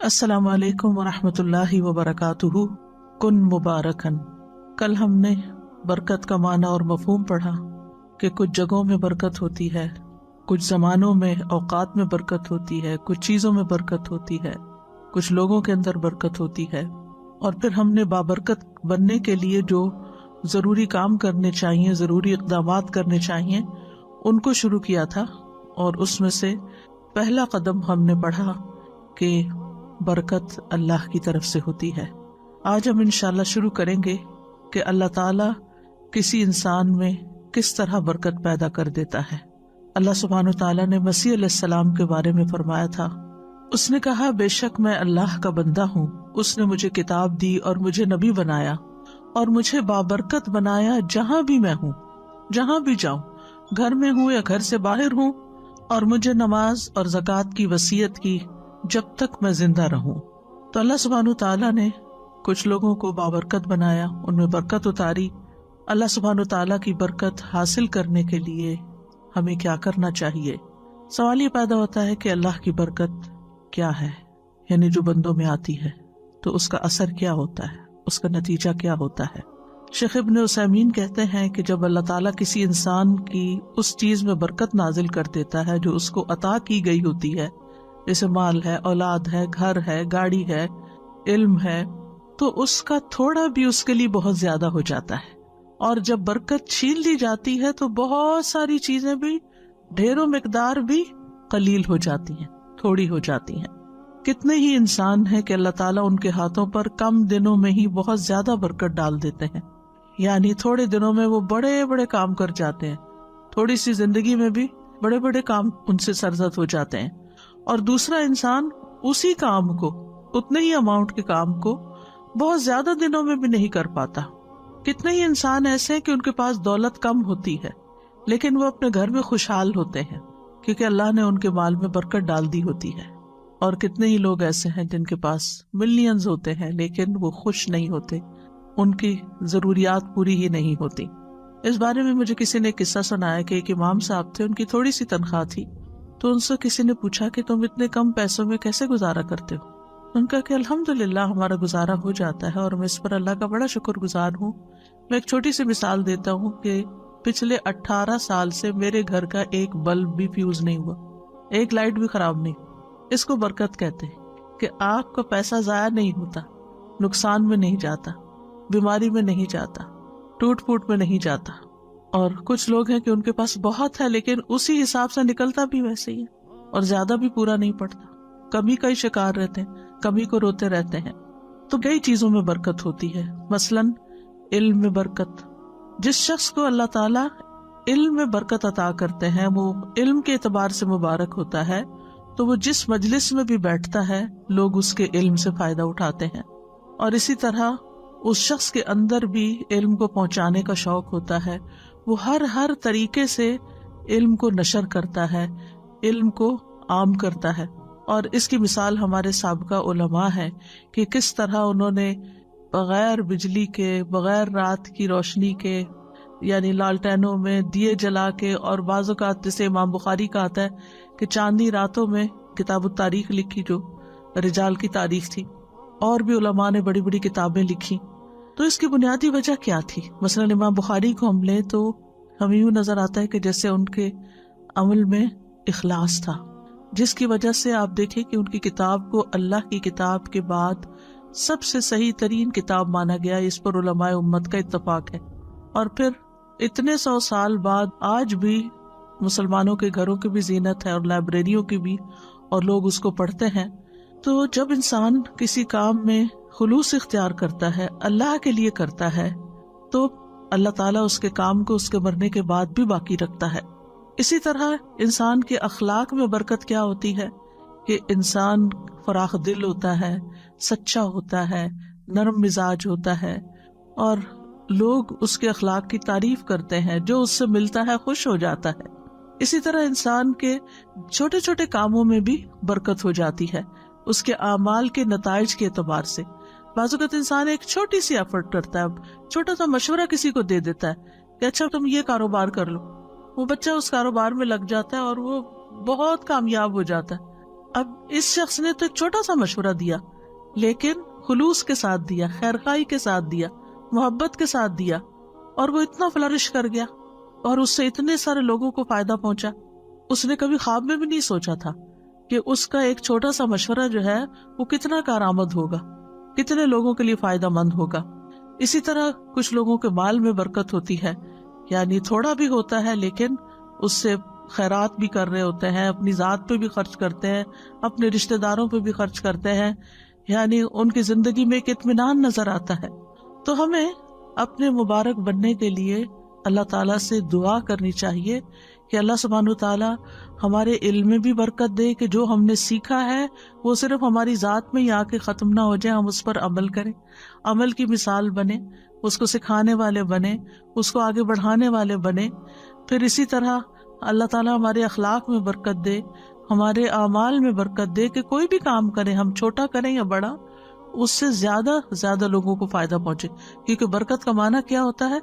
السلام علیکم ورحمۃ اللہ وبرکاتہ۔ کن مبارکن۔ کل ہم نے برکت کا معنی اور مفہوم پڑھا کہ کچھ جگہوں میں برکت ہوتی ہے، کچھ زمانوں میں اوقات میں برکت ہوتی ہے، کچھ چیزوں میں برکت ہوتی ہے، کچھ لوگوں کے اندر برکت ہوتی ہے، اور پھر ہم نے بابرکت بننے کے لیے جو ضروری کام کرنے چاہیے، ضروری اقدامات کرنے چاہیے، ان کو شروع کیا تھا۔ اور اس میں سے پہلا قدم ہم نے پڑھا کہ برکت اللہ کی طرف سے ہوتی ہے۔ آج ہم انشاءاللہ شروع کریں گے کہ اللہ تعالیٰ کسی انسان میں کس طرح برکت پیدا کر دیتا ہے۔ اللہ سبحانہ وتعالیٰ نے مسیح علیہ السلام کے بارے میں فرمایا تھا، اس نے کہا بے شک میں اللہ کا بندہ ہوں، اس نے مجھے کتاب دی اور مجھے نبی بنایا اور مجھے بابرکت بنایا جہاں بھی میں ہوں، جہاں بھی جاؤں، گھر میں ہوں یا گھر سے باہر ہوں، اور مجھے نماز اور زکوٰۃ کی وصیت کی جب تک میں زندہ رہوں۔ تو اللہ سبحانہ تعالیٰ نے کچھ لوگوں کو بابرکت بنایا، ان میں برکت اتاری۔ اللہ سبحانہ تعالیٰ کی برکت حاصل کرنے کے لیے ہمیں کیا کرنا چاہیے؟ سوال یہ پیدا ہوتا ہے کہ اللہ کی برکت کیا ہے، یعنی جو بندوں میں آتی ہے تو اس کا اثر کیا ہوتا ہے، اس کا نتیجہ کیا ہوتا ہے؟ شیخ ابن عثیمین کہتے ہیں کہ جب اللہ تعالیٰ کسی انسان کی اس چیز میں برکت نازل کر دیتا ہے جو اس کو عطا کی گئی ہوتی ہے، جیسے مال ہے، اولاد ہے، گھر ہے، گاڑی ہے، علم ہے، تو اس کا تھوڑا بھی اس کے لیے بہت زیادہ ہو جاتا ہے۔ اور جب برکت چھین لی جاتی ہے تو بہت ساری چیزیں بھی، ڈھیروں مقدار بھی قلیل ہو جاتی ہیں، تھوڑی ہو جاتی ہیں۔ کتنے ہی انسان ہیں کہ اللہ تعالیٰ ان کے ہاتھوں پر کم دنوں میں ہی بہت زیادہ برکت ڈال دیتے ہیں، یعنی تھوڑے دنوں میں وہ بڑے بڑے کام کر جاتے ہیں، تھوڑی سی زندگی میں بھی بڑے بڑے کام ان سے سرزد ہو جاتے ہیں۔ اور دوسرا انسان اسی کام کو، اتنے ہی اماؤنٹ کے کام کو بہت زیادہ دنوں میں بھی نہیں کر پاتا۔ کتنے ہی انسان ایسے ہیں کہ ان کے پاس دولت کم ہوتی ہے لیکن وہ اپنے گھر میں خوشحال ہوتے ہیں کیونکہ اللہ نے ان کے مال میں برکت ڈال دی ہوتی ہے۔ اور کتنے ہی لوگ ایسے ہیں جن کے پاس ملینز ہوتے ہیں لیکن وہ خوش نہیں ہوتے، ان کی ضروریات پوری ہی نہیں ہوتی۔ اس بارے میں مجھے کسی نے قصہ سنایا کہ ایک امام صاحب تھے، ان کی تھوڑی سی تنخواہ تھی، تو ان سے کسی نے پوچھا کہ تم اتنے کم پیسوں میں کیسے گزارا کرتے ہو؟ ان کا کہ الحمدللہ ہمارا گزارا ہو جاتا ہے اور میں اس پر اللہ کا بڑا شکر گزار ہوں۔ میں ایک چھوٹی سی مثال دیتا ہوں کہ پچھلے 18 سال سے میرے گھر کا ایک بلب بھی فیوز نہیں ہوا، ایک لائٹ بھی خراب نہیں۔ اس کو برکت کہتے ہیں کہ آپ کا پیسہ ضائع نہیں ہوتا، نقصان میں نہیں جاتا، بیماری میں نہیں جاتا، ٹوٹ پھوٹ میں نہیں جاتا۔ اور کچھ لوگ ہیں کہ ان کے پاس بہت ہے لیکن اسی حساب سے نکلتا بھی ویسے ہی ہے اور زیادہ بھی پورا نہیں پڑتا، کمی کا ہی شکار رہتے ہیں، کمی کو روتے رہتے ہیں۔ تو کئی چیزوں میں برکت ہوتی ہے، مثلاً علم میں برکت۔ جس شخص کو اللہ تعالیٰ علم میں برکت عطا کرتے ہیں وہ علم کے اعتبار سے مبارک ہوتا ہے، تو وہ جس مجلس میں بھی بیٹھتا ہے لوگ اس کے علم سے فائدہ اٹھاتے ہیں۔ اور اسی طرح اس شخص کے اندر بھی علم کو پہنچانے کا شوق ہوتا ہے، وہ ہر طریقے سے علم کو نشر کرتا ہے، علم کو عام کرتا ہے۔ اور اس کی مثال ہمارے سابقہ علماء ہے کہ کس طرح انہوں نے بغیر بجلی کے، بغیر رات کی روشنی کے، یعنی لالٹینوں میں دیے جلا کے، اور بعض اوقات جیسے امام بخاری کا آتا ہے کہ چاندنی راتوں میں کتاب التاریخ لکھی، جو رجال کی تاریخ تھی، اور بھی علماء نے بڑی بڑی کتابیں لکھی۔ تو اس کی بنیادی وجہ کیا تھی؟ مثلا امام بخاری کو ہم لیں تو ہمیں یوں نظر آتا ہے کہ جیسے ان کے عمل میں اخلاص تھا، جس کی وجہ سے آپ دیکھیں کہ ان کی کتاب کو اللہ کی کتاب کے بعد سب سے صحیح ترین کتاب مانا گیا، اس پر علماء امت کا اتفاق ہے۔ اور پھر اتنے 100 سال بعد آج بھی مسلمانوں کے گھروں کی بھی زینت ہے اور لائبریریوں کی بھی، اور لوگ اس کو پڑھتے ہیں۔ تو جب انسان کسی کام میں خلوص اختیار کرتا ہے، اللہ کے لیے کرتا ہے، تو اللہ تعالیٰ اس کے کام کو اس کے مرنے کے بعد بھی باقی رکھتا ہے۔ اسی طرح انسان کے اخلاق میں برکت کیا ہوتی ہے کہ انسان فراخ دل ہوتا ہے، سچا ہوتا ہے، نرم مزاج ہوتا ہے، اور لوگ اس کے اخلاق کی تعریف کرتے ہیں، جو اس سے ملتا ہے خوش ہو جاتا ہے۔ اسی طرح انسان کے چھوٹے چھوٹے کاموں میں بھی برکت ہو جاتی ہے، اس کے اعمال کے نتائج کے اعتبار سے۔ بعض اوقات انسان ایک چھوٹی سی ایفرٹ کرتا ہے، چھوٹا سا مشورہ کسی کو دے دیتا ہے کہ اچھا تم یہ کاروبار کر لو، وہ بچہ اس کاروبار میں لگ جاتا ہے اور وہ بہت کامیاب ہو جاتا ہے۔ اب اس شخص نے تو ایک چھوٹا سا مشورہ دیا، لیکن خلوص کے ساتھ دیا، خیرخواہی کے ساتھ دیا، محبت کے ساتھ دیا، اور وہ اتنا فلرش کر گیا اور اس سے اتنے سارے لوگوں کو فائدہ پہنچا۔ اس نے کبھی خواب میں بھی نہیں سوچا تھا کہ اس کا ایک چھوٹا سا مشورہ جو ہے وہ کتنا کارآمد ہوگا، کتنے لوگوں کے لیے فائدہ مند ہوگا۔ اسی طرح کچھ لوگوں کے مال میں برکت ہوتی ہے، یعنی تھوڑا بھی ہوتا ہے لیکن اس سے خیرات بھی کر رہے ہوتے ہیں، اپنی ذات پہ بھی خرچ کرتے ہیں، اپنے رشتہ داروں پہ بھی خرچ کرتے ہیں، یعنی ان کی زندگی میں ایک اطمینان نظر آتا ہے۔ تو ہمیں اپنے مبارک بننے کے لیے اللہ تعالیٰ سے دعا کرنی چاہیے کہ اللہ سبحانہ وتعالیٰ ہمارے علم میں بھی برکت دے، کہ جو ہم نے سیکھا ہے وہ صرف ہماری ذات میں ہی آ کے ختم نہ ہو جائے، ہم اس پر عمل کریں، عمل کی مثال بنے، اس کو سکھانے والے بنے، اس کو آگے بڑھانے والے بنے۔ پھر اسی طرح اللہ تعالیٰ ہمارے اخلاق میں برکت دے، ہمارے اعمال میں برکت دے، کہ کوئی بھی کام کریں، ہم چھوٹا کریں یا بڑا، اس سے زیادہ لوگوں کو فائدہ پہنچے، کیونکہ برکت کا معنی کیا ہوتا ہے؟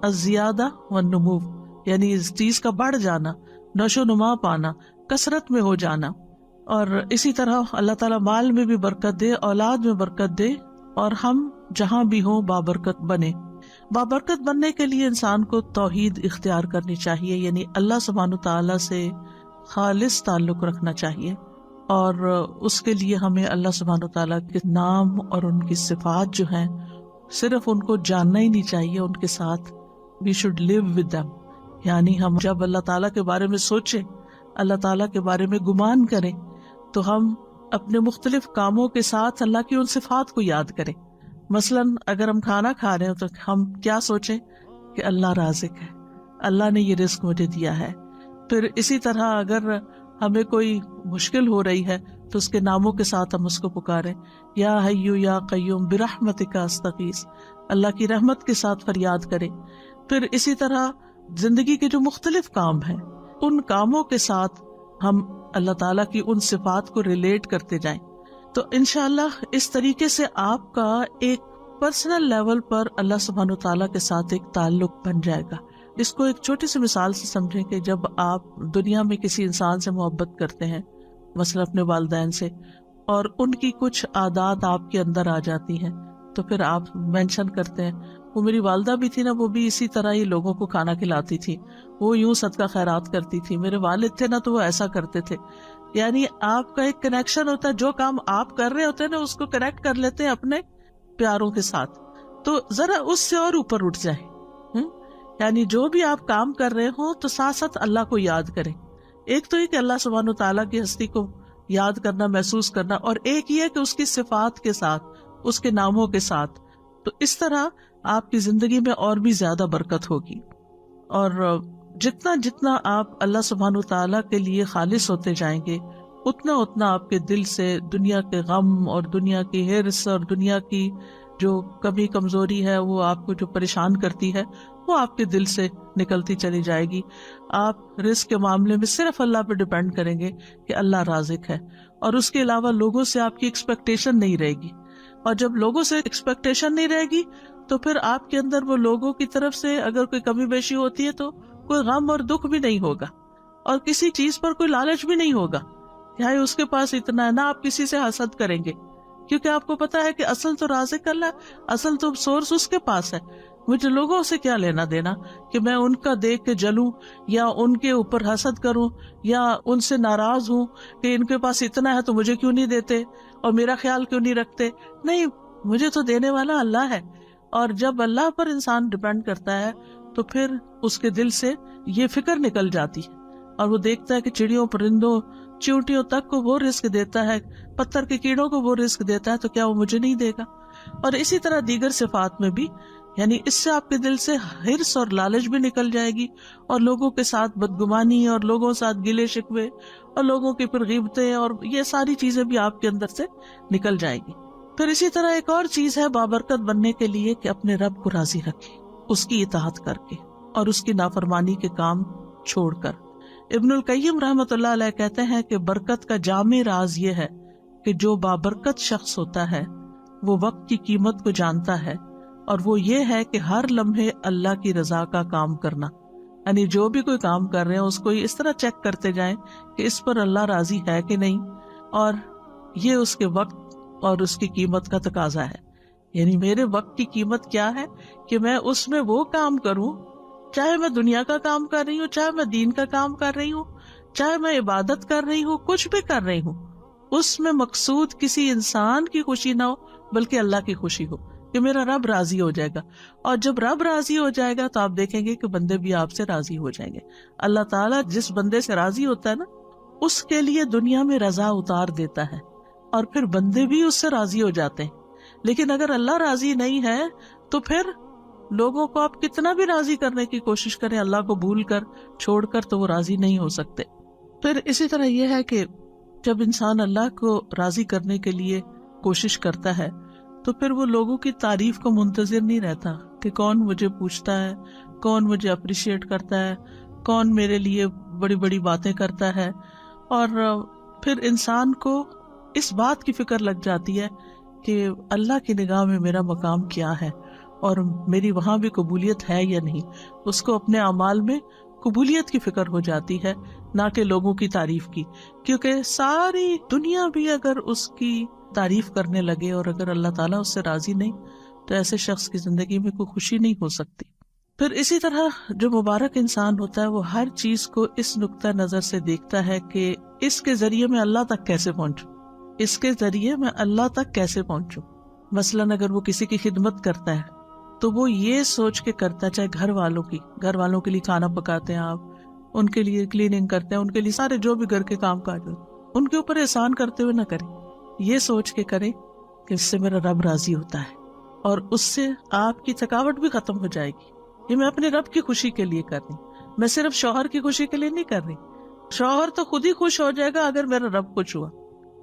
الزیادہ والنمو، یعنی اس چیز کا بڑھ جانا، نشو و نما پانا، کثرت میں ہو جانا۔ اور اسی طرح اللہ تعالیٰ مال میں بھی برکت دے، اولاد میں برکت دے، اور ہم جہاں بھی ہوں بابرکت بنے۔ بابرکت بننے کے لیے انسان کو توحید اختیار کرنی چاہیے، یعنی اللہ سبحانہ تعالیٰ سے خالص تعلق رکھنا چاہیے، اور اس کے لیے ہمیں اللہ سبحانہ تعالیٰ کے نام اور ان کی صفات جو ہیں صرف ان کو جاننا ہی نہیں چاہیے، ان کے ساتھ we should live with them، یعنی ہم جب اللہ تعالیٰ کے بارے میں سوچیں، اللہ تعالیٰ کے بارے میں گمان کریں، تو ہم اپنے مختلف کاموں کے ساتھ اللہ کی ان صفات کو یاد کریں۔ مثلاً اگر ہم کھانا کھا رہے ہیں تو ہم کیا سوچیں کہ اللہ رازق ہے، اللہ نے یہ رزق مجھے دیا ہے۔ پھر اسی طرح اگر ہمیں کوئی مشکل ہو رہی ہے تو اس کے ناموں کے ساتھ ہم اس کو پکاریں، یا حیو یا قیوم برحمتک استغیث، اللہ کی رحمت کے ساتھ فریاد کریں۔ پھر اسی طرح زندگی کے جو مختلف کام ہیں ان کاموں کے ساتھ ہم اللہ تعالیٰ کی ان صفات کو ریلیٹ کرتے جائیں، تو انشاءاللہ اس طریقے سے آپ کا ایک پرسنل لیول پر اللہ سبحانہ تعالیٰ کے ساتھ ایک تعلق بن جائے گا۔ اس کو ایک چھوٹی سی مثال سے سمجھیں کہ جب آپ دنیا میں کسی انسان سے محبت کرتے ہیں، مثلا اپنے والدین سے، اور ان کی کچھ عادات آپ کے اندر آ جاتی ہیں، تو پھر آپ مینشن کرتے ہیں وہ میری والدہ بھی تھی نا، وہ بھی اسی طرح ہی لوگوں کو کھانا کھلاتی تھی، وہ یوں صدقہ خیرات کرتی تھی، میرے والد تھے نا تو وہ ایسا کرتے تھے۔ یعنی آپ کا ایک کنیکشن ہوتا ہے، جو کام آپ کر رہے ہوتے ہیں نا اس کو کنیکٹ کر لیتے ہیں اپنے پیاروں کے ساتھ، تو ذرا اس سے اور اوپر اٹھ جائیں۔ یعنی جو بھی آپ کام کر رہے ہوں تو ساتھ ساتھ اللہ کو یاد کریں۔ ایک تو یہ کہ اللہ سبحانہ تعالیٰ کی ہستی کو یاد کرنا، محسوس کرنا، اور ایک یہ کہ اس کی صفات کے ساتھ، اس کے ناموں کے ساتھ، تو اس طرح آپ کی زندگی میں اور بھی زیادہ برکت ہوگی۔ اور جتنا آپ اللہ سبحانہ تعالیٰ کے لیے خالص ہوتے جائیں گے، اتنا آپ کے دل سے دنیا کے غم اور دنیا کی ہرس اور دنیا کی جو کمی کمزوری ہے، وہ آپ کو جو پریشان کرتی ہے، وہ آپ کے دل سے نکلتی چلی جائے گی۔ آپ رزق کے معاملے میں صرف اللہ پہ ڈیپینڈ کریں گے کہ اللہ رازق ہے، اور اس کے علاوہ لوگوں سے آپ کی ایکسپیکٹیشن نہیں رہے گی۔ اور جب لوگوں سے ایکسپیکٹیشن نہیں رہے گی تو پھر آپ کے اندر وہ لوگوں کی طرف سے اگر کوئی کمی بیشی ہوتی ہے تو کوئی غم اور دکھ بھی نہیں ہوگا، اور کسی چیز پر کوئی لالچ بھی نہیں ہوگا کہ اس کے پاس اتنا ہے، نہ آپ کسی سے حسد کریں گے، کیونکہ آپ کو پتا ہے کہ اصل تو رازق اللہ، اصل تو سورس اس کے پاس ہے۔ مجھے لوگوں سے کیا لینا دینا کہ میں ان کا دیکھ کے جلوں یا ان کے اوپر حسد کروں یا ان سے ناراض ہوں کہ ان کے پاس اتنا ہے تو مجھے کیوں نہیں دیتے اور میرا خیال کیوں نہیں رکھتے۔ نہیں، مجھے تو دینے والا اللہ ہے۔ اور جب اللہ پر انسان ڈیپینڈ کرتا ہے تو پھر اس کے دل سے یہ فکر نکل جاتی ہے، اور وہ دیکھتا ہے کہ چڑیوں، پرندوں، چیونٹیوں تک کو وہ رزق دیتا ہے، پتھر کے کیڑوں کو وہ رزق دیتا ہے، تو کیا وہ مجھے نہیں دے گا؟ اور اسی طرح دیگر صفات میں بھی، یعنی اس سے آپ کے دل سے ہرس اور لالچ بھی نکل جائے گی، اور لوگوں کے ساتھ بدگمانی اور لوگوں کے ساتھ گلے شکوے اور لوگوں کی پھر غیبتیں اور یہ ساری چیزیں بھی آپ کے اندر سے نکل جائے گی۔ پھر اسی طرح ایک اور چیز ہے بابرکت بننے کے لیے کہ اپنے رب کو راضی رکھیں، اس کی اطاعت کر کے اور اس کی نافرمانی کے کام چھوڑ کر۔ ابن القیم رحمۃ اللہ علیہ کہتے ہیں کہ برکت کا جامع راز یہ ہے کہ جو بابرکت شخص ہوتا ہے وہ وقت کی قیمت کو جانتا ہے، اور وہ یہ ہے کہ ہر لمحے اللہ کی رضا کا کام کرنا، یعنی جو بھی کوئی کام کر رہے ہیں اس کو اس طرح چیک کرتے جائیں کہ اس پر اللہ راضی ہے کہ نہیں، اور یہ اس کے وقت اور اس کی قیمت کا تقاضا ہے. یعنی میرے وقت کی قیمت کیا ہے کہ میں اس میں وہ کام کروں، چاہے میں دنیا کا کام کر رہی ہوں، چاہے میں دین کا کام کر رہی ہوں، چاہے میں عبادت کر رہی ہوں، کچھ بھی کر رہی ہوں، اس میں مقصود کسی انسان کی خوشی نہ ہو بلکہ اللہ کی خوشی ہو کہ میرا رب راضی ہو جائے گا. اور جب رب راضی ہو جائے گا تو آپ دیکھیں گے کہ بندے بھی آپ سے راضی ہو جائیں گے. اللہ تعالیٰ جس بندے سے راضی ہوتا ہے نا، اس کے لیے دنیا میں رضا اتار دیتا ہے اور پھر بندے بھی اس سے راضی ہو جاتے ہیں. لیکن اگر اللہ راضی نہیں ہے تو پھر لوگوں کو آپ کتنا بھی راضی کرنے کی کوشش کریں، اللہ کو بھول کر چھوڑ کر، تو وہ راضی نہیں ہو سکتے. پھر اسی طرح یہ ہے کہ جب انسان اللہ کو راضی کرنے کے لیے کوشش کرتا ہے تو پھر وہ لوگوں کی تعریف کو منتظر نہیں رہتا کہ کون مجھے پوچھتا ہے، کون مجھے اپریشیٹ کرتا ہے، کون میرے لیے بڑی بڑی باتیں کرتا ہے. اور پھر انسان کو اس بات کی فکر لگ جاتی ہے کہ اللہ کی نگاہ میں میرا مقام کیا ہے اور میری وہاں بھی قبولیت ہے یا نہیں. اس کو اپنے اعمال میں قبولیت کی فکر ہو جاتی ہے، نہ کہ لوگوں کی تعریف کی، کیونکہ ساری دنیا بھی اگر اس کی تعریف کرنے لگے اور اگر اللہ تعالیٰ اس سے راضی نہیں تو ایسے شخص کی زندگی میں کوئی خوشی نہیں ہو سکتی. پھر اسی طرح جو مبارک انسان ہوتا ہے وہ ہر چیز کو اس نقطہ نظر سے دیکھتا ہے کہ اس کے ذریعے میں اللہ تک کیسے پہنچوں، اس کے ذریعے میں اللہ تک کیسے پہنچوں. مثلاً اگر وہ کسی کی خدمت کرتا ہے تو وہ یہ سوچ کے کرتا ہے، چاہے گھر والوں کے لیے کھانا پکاتے ہیں آپ، ان کے لیے کلیننگ کرتے ہیں، ان کے لیے سارے جو بھی گھر کے کام کاج ہوتے ان کے اوپر احسان کرتے ہوئے نہ کریں، یہ سوچ کے کریں کہ اس سے میرا رب راضی ہوتا ہے اور اس سے آپ کی تھکاوٹ بھی ختم ہو جائے گی. یہ میں اپنے رب کی خوشی کے لیے کر رہی ہوں، میں صرف شوہر کی خوشی کے لیے نہیں کر رہی. شوہر تو خود ہی خوش ہو جائے گا اگر میرا رب خوش ہوا،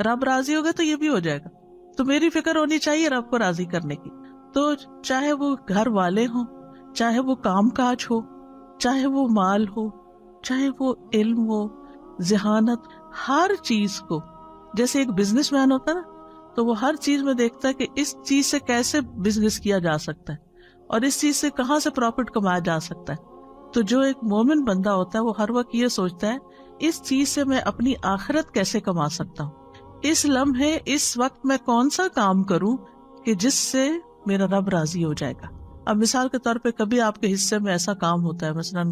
رب راضی ہوگا تو یہ بھی ہو جائے گا. تو میری فکر ہونی چاہیے رب کو راضی کرنے کی. تو چاہے وہ گھر والے ہوں، چاہے وہ کام کاج ہو، چاہے وہ مال ہو، چاہے وہ علم ہو، ذہانت، ہر چیز کو، جیسے ایک بزنس مین ہوتا ہے نا تو وہ ہر چیز میں دیکھتا ہے کہ اس چیز سے کیسے بزنس کیا جا سکتا ہے اور اس چیز سے کہاں سے پروفٹ کمایا جا سکتا ہے. تو جو ایک مومن بندہ ہوتا ہے وہ ہر وقت یہ سوچتا ہے اس چیز سے میں اپنی آخرت کیسے کما سکتا ہوں، اس لمحے اس وقت میں کون سا کام کروں کہ جس سے میرا رب راضی ہو جائے گا. اب مثال کے طور پہ کبھی آپ کے حصے میں ایسا کام ہوتا ہے، مثلاً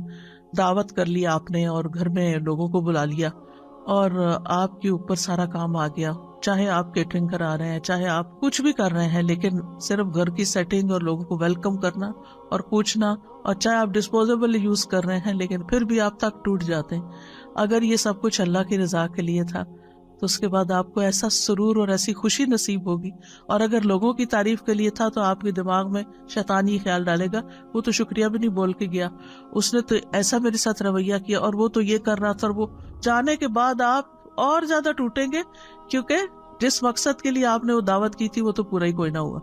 دعوت کر لیا آپ نے اور گھر میں لوگوں کو بلا لیا اور آپ کے اوپر سارا کام آ گیا، چاہے آپ کیٹرنگ کرا رہے ہیں، چاہے آپ کچھ بھی کر رہے ہیں، لیکن صرف گھر کی سیٹنگ اور لوگوں کو ویلکم کرنا اور پوچھنا، اور چاہے آپ ڈسپوزیبل یوز کر رہے ہیں لیکن پھر بھی آپ تک ٹوٹ جاتے ہیں. اگر یہ سب کچھ اللہ کی رضا کے لیے تھا تو اس کے بعد آپ کو ایسا سرور اور ایسی خوشی نصیب ہوگی. اور اگر لوگوں کی تعریف کے لیے تھا تو آپ کے دماغ میں شیطان یہ خیال ڈالے گا وہ تو شکریہ بھی نہیں بول کے گیا، اس نے تو ایسا میرے ساتھ رویہ کیا اور وہ تو یہ کر رہا تھا، اور وہ جانے کے بعد آپ اور زیادہ ٹوٹیں گے کیونکہ جس مقصد کے لیے آپ نے وہ دعوت کی تھی وہ تو پورا ہی کوئی نہ ہوا.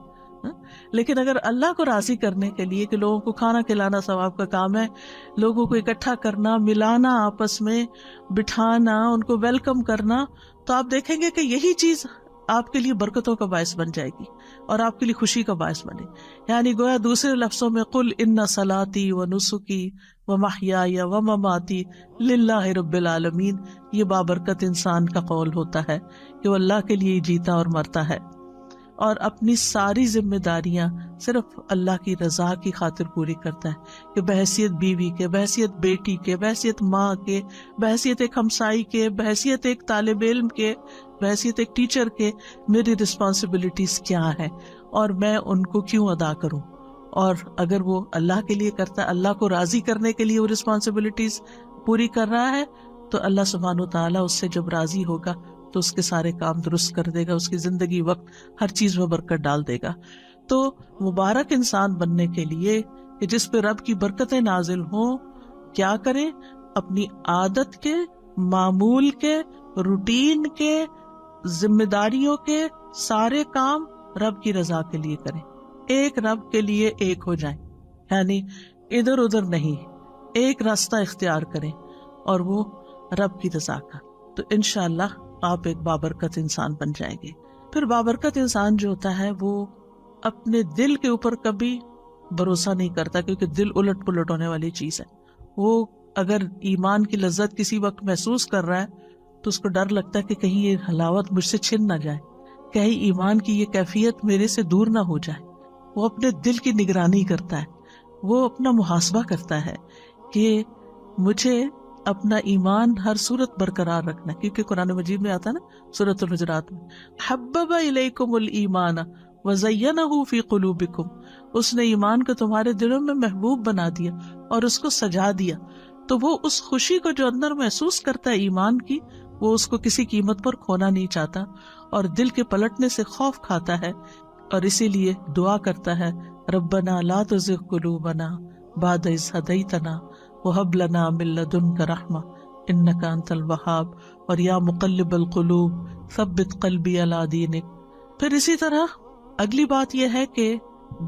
لیکن اگر اللہ کو راضی کرنے کے لیے کہ لوگوں کو کھانا کھلانا ثواب کا کام ہے، لوگوں کو اکٹھا کرنا، ملانا، آپس میں بٹھانا، ان کو ویلکم کرنا، تو آپ دیکھیں گے کہ یہی چیز آپ کے لیے برکتوں کا باعث بن جائے گی اور آپ کے لیے خوشی کا باعث بنے. یعنی گویا دوسرے لفظوں میں قل ان صلاتی و نسکی و محیای و مماتی للہ رب العالمین، یہ بابرکت انسان کا قول ہوتا ہے کہ وہ اللہ کے لیے جیتا اور مرتا ہے اور اپنی ساری ذمہ داریاں صرف اللہ کی رضا کی خاطر پوری کرتا ہے، کہ بحیثیت بیوی کے، بحیثیت بیٹی کے، بحیثیت ماں کے، بحیثیت ایک ہمسائی کے، بحیثیت ایک طالب علم کے، بحیثیت ایک ٹیچر کے، میری رسپانسبلٹیز کیا ہیں اور میں ان کو کیوں ادا کروں. اور اگر وہ اللہ کے لیے کرتا ہے، اللہ کو راضی کرنے کے لیے وہ رسپانسبلٹیز پوری کر رہا ہے، تو اللہ سبحانہ وتعالیٰ اس سے جب راضی ہوگا تو اس کے سارے کام درست کر دے گا، اس کی زندگی وقت ہر چیز میں برکت ڈال دے گا. تو مبارک انسان بننے کے لیے کہ جس پہ رب کی برکتیں نازل ہوں، کیا کریں؟ اپنی عادت کے، معمول کے، روٹین کے، ذمہ داریوں کے سارے کام رب کی رضا کے لیے کریں. ایک رب کے لیے ایک ہو جائیں، یعنی ادھر ادھر نہیں، ایک راستہ اختیار کریں اور وہ رب کی رضا کا. تو انشاءاللہ آپ ایک بابرکت انسان بن جائیں گے. پھر بابرکت انسان جو ہوتا ہے وہ اپنے دل کے اوپر کبھی بھروسہ نہیں کرتا، کیونکہ دل الٹ پلٹ ہونے والی چیز ہے. وہ اگر ایمان کی لذت کسی وقت محسوس کر رہا ہے تو اس کو ڈر لگتا ہے کہ کہیں یہ حلاوت مجھ سے چھن نہ جائے، کہیں ایمان کی یہ کیفیت میرے سے دور نہ ہو جائے۔ وہ اپنے دل کی نگرانی کرتا ہے، وہ اپنا محاسبہ کرتا ہے کہ مجھے اپنا ایمان ہر صورت برقرار رکھنا ہے، کیونکہ قرآن مجید میں آتا ہے نا سورۃ الحجرات میں، حبب الیکم الایمان وزینہ فی قلوبکم، اس نے ایمان کو تمہارے دلوں میں محبوب بنا دیا اور اس کو سجا دیا۔ تو وہ اس خوشی کو جو اندر محسوس کرتا ہے ایمان کی، وہ اس کو کسی قیمت پر کھونا نہیں چاہتا اور دل کے پلٹنے سے خوف کھاتا ہے، اور اسی لیے دعا کرتا ہے ربنا لا تزغ قلوبنا بعد اذ ہدیتنا وہب لنا من لدنک رحمہ انک انت الوہاب، اور یا مقلب القلوب ثبت قلبی علی دینک۔ پھر اسی طرح اگلی بات یہ ہے کہ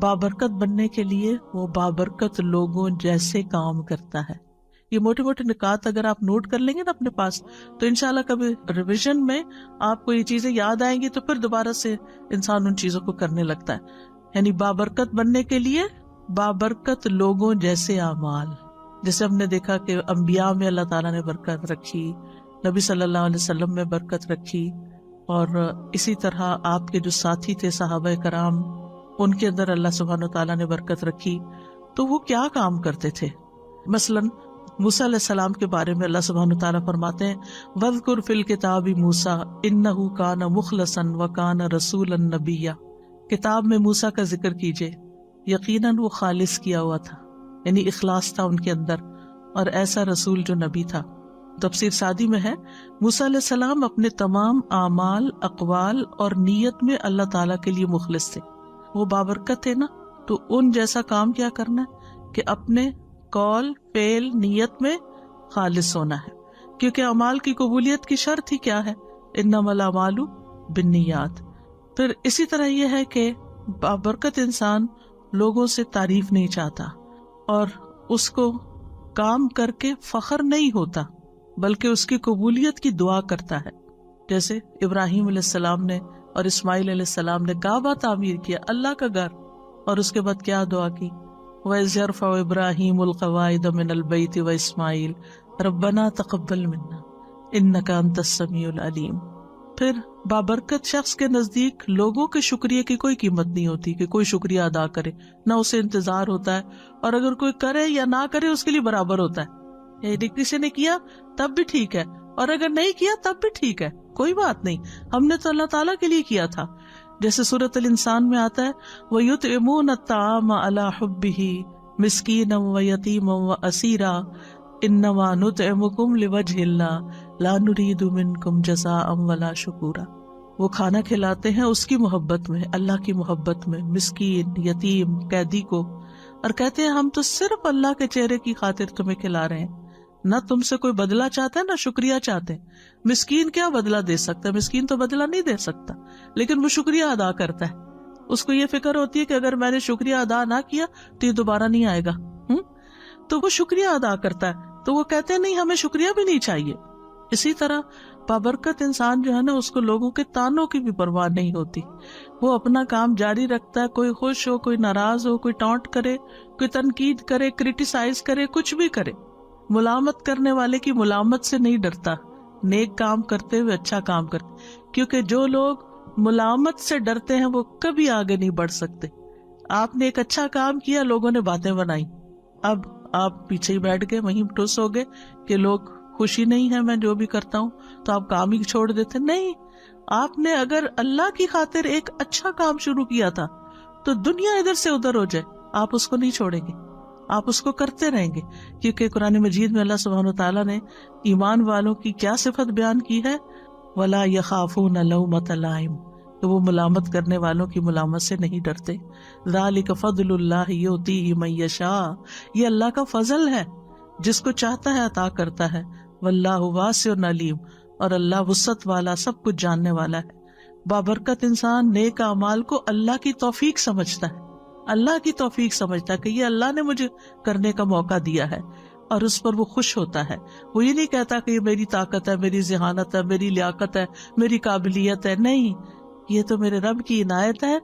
بابرکت بننے کے لیے وہ بابرکت لوگوں جیسے کام کرتا ہے۔ یہ موٹے موٹے نکات اگر آپ نوٹ کر لیں گے نا اپنے پاس، تو انشاءاللہ کبھی ریویژن میں آپ کو یہ چیزیں یاد آئیں گی تو پھر دوبارہ سے انسان ان چیزوں کو کرنے لگتا ہے۔ یعنی بابرکت بننے کے لیے بابرکت لوگوں جیسے اعمال، جیسے ہم نے دیکھا کہ انبیاء میں اللہ تعالیٰ نے برکت رکھی، نبی صلی اللہ علیہ وسلم میں برکت رکھی، اور اسی طرح آپ کے جو ساتھی تھے صحابہ کرام، ان کے اندر اللہ سبحانہ تعالیٰ نے برکت رکھی۔ تو وہ کیا کام کرتے تھے؟ مثلاً موسیٰ علیہ السلام کے بارے میں اللہ سبحانہ تعالیٰ فرماتے ہیں وَاذْكُرْ فِي الْكِتَابِ مُوسَىٰ إِنَّهُ كَانَ مُخْلَصًا وَكَانَ رَسُولًا نَبِيًّا، کتاب میں موسیٰ کا ذکر کیجئے، یقیناً وہ خالص کیا ہوا تھا، یعنی اخلاص تھا ان کے اندر، اور ایسا رسول جو نبی تھا۔ تفسیر سعدی میں ہے موسیٰ علیہ السلام اپنے تمام اعمال، اقوال اور نیت میں اللہ تعالیٰ کے لیے مخلص تھے۔ وہ بابرکت تھے نا، تو ان جیسا کام کیا کرنا ہے کہ اپنے قول، فعل، نیت میں خالص ہونا ہے، کیونکہ اعمال کی قبولیت کی شرط ہی کیا ہے؟ انما الاعمال بالنیات۔ پھر اسی طرح یہ ہے کہ بابرکت انسان لوگوں سے تعریف نہیں چاہتا اور اس کو کام کر کے فخر نہیں ہوتا، بلکہ اس کی قبولیت کی دعا کرتا ہے۔ جیسے ابراہیم علیہ السلام نے اور اسماعیل علیہ السلام نے کعبہ تعمیر کیا، اللہ کا گھر، اور اس کے بعد کیا دعا کی؟ وَإِذْ يَرْفَعُ إِبْرَاهِيمُ الْقَوَاعِدَ مِنَ الْبَيْتِ وَإِسْمَاعِيلُ رَبَّنَا تَقَبَّلْ مِنَّا إِنَّكَ أَنْتَ السَّمِيعُ الْعَلِيمُ۔ پھر بابرکت شخص کے نزدیک لوگوں کے شکریہ کی کوئی قیمت نہیں ہوتی کہ کوئی شکریہ ادا کرے، نہ اسے انتظار ہوتا ہے، اور اگر کوئی کرے یا نہ کرے اس کے لیے برابر ہوتا ہے، یعنی کسی نے کیا تب بھی ٹھیک ہے اور اگر نہیں کیا تب بھی ٹھیک ہے، کوئی بات نہیں، ہم نے تو اللہ تعالیٰ کے لیے کیا تھا۔ جیسے سورۃ الانسان میں آتا ہے وَيُطْعِمُونَ الطَّعَامَ عَلَىٰ حُبِّهِ مِسْكِينًا وَيَتِيمًا وَأَسِيرًا إِنَّمَا نُطْعِمُكُمْ لِوَجْهِ اللَّهِ لَا نُرِيدُ مِنكُمْ جَزَاءً وَلَا شُكُورًا۔ وہ کھانا کھلاتے ہیں اس کی محبت میں، اللہ کی محبت میں، مسکین، یتیم، قیدی کو، اور کہتے ہیں ہم تو صرف اللہ کے چہرے کی خاطر تمہیں کھلا رہے ہیں، نہ تم سے کوئی بدلہ چاہتا ہے نہ شکریہ چاہتے ہیں۔ مسکین کیا بدلہ دے سکتا ہے؟ مسکین تو بدلہ نہیں دے سکتا، لیکن وہ شکریہ ادا کرتا ہے، اس کو یہ فکر ہوتی ہے کہ اگر میں نے شکریہ ادا نہ کیا تو یہ دوبارہ نہیں آئے گا، تو وہ شکریہ ادا کرتا ہے۔ تو وہ کہتے ہیں نہیں، ہمیں شکریہ بھی نہیں چاہیے۔ اسی طرح بابرکت انسان جو ہے نا، اس کو لوگوں کے تانوں کی بھی پرواہ نہیں ہوتی، وہ اپنا کام جاری رکھتا ہے، کوئی خوش ہو، کوئی ناراض ہو، کوئی ٹانٹ کرے، کوئی تنقید کرے، کرٹیسائز کرے، کچھ بھی کرے، ملامت کرنے والے کی ملامت سے نہیں ڈرتا، نیک کام کرتے ہوئے اچھا کام کرتے، کیونکہ جو لوگ ملامت سے ڈرتے ہیں وہ کبھی آگے نہیں بڑھ سکتے۔ آپ نے ایک اچھا کام کیا، لوگوں نے باتیں بنائی، اب آپ پیچھے ہی بیٹھ گئے، وہیں ٹوس ہو گئے کہ لوگ خوشی نہیں ہے میں جو بھی کرتا ہوں، تو آپ کام ہی چھوڑ دیتے۔ نہیں، آپ نے اگر اللہ کی خاطر ایک اچھا کام شروع کیا تھا تو دنیا ادھر سے ادھر ہو جائے، آپ اس کو نہیں چھوڑیں گے، آپ اس کو کرتے رہیں گے، کیونکہ قرآن مجید میں اللہ سبحانہ وتعالیٰ نے ایمان والوں کی کیا صفت بیان کی ہے؟ وَلَا يَخَافُونَ لَوْمَةَ لَائِمٍ، کہ وہ ملامت کرنے والوں کی ملامت سے نہیں ڈرتے۔ ذَلِكَ فَضْلُ اللَّهِ يُؤْتِيهِ مَن يَشَاءُ، یہ اللہ کا فضل ہے، جس کو چاہتا ہے عطا کرتا ہے۔ وَاللَّهُ وَاسِعٌ عَلِيمٌ، اور اللہ وسعت والا، سب کچھ جاننے والا ہے۔ بابرکت انسان نیک اعمال کو اللہ کی توفیق سمجھتا ہے، اللہ کی توفیق سمجھتا ہے کہ یہ اللہ نے مجھے کرنے کا موقع دیا ہے، اور اس پر وہ خوش ہوتا ہے۔ وہ یہ نہیں کہتا کہ یہ میری طاقت ہے، میری ذہانت ہے، میری لیاقت ہے، میری قابلیت ہے، نہیں، یہ تو میرے رب کی عنایت ہے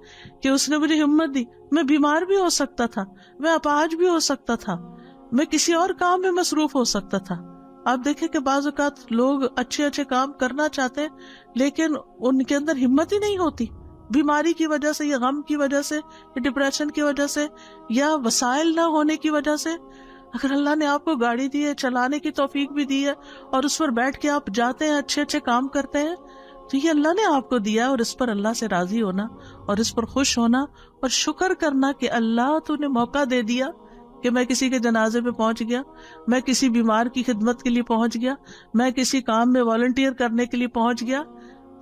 کہ اس نے مجھے ہمت دی۔ میں بیمار بھی ہو سکتا تھا، میں اپاہج بھی ہو سکتا تھا، میں کسی اور کام میں مصروف ہو سکتا تھا، آپ دیکھیں کہ بعض اوقات لوگ اچھے اچھے کام کرنا چاہتے ہیں لیکن ان کے اندر ہمت ہی نہیں ہوتی، بیماری کی وجہ سے یا غم کی وجہ سے یا ڈپریشن کی وجہ سے یا وسائل نہ ہونے کی وجہ سے۔ اگر اللہ نے آپ کو گاڑی دی ہے، چلانے کی توفیق بھی دی ہے، اور اس پر بیٹھ کے آپ جاتے ہیں، اچھے اچھے کام کرتے ہیں، تو یہ اللہ نے آپ کو دیا ہے، اور اس پر اللہ سے راضی ہونا اور اس پر خوش ہونا اور شکر کرنا کہ اللہ تو نے موقع دے دیا کہ میں کسی کے جنازے پہ پہنچ گیا، میں کسی بیمار کی خدمت کے لیے پہنچ گیا، میں کسی کام میں والنٹیئر کرنے کے لیے پہنچ گیا۔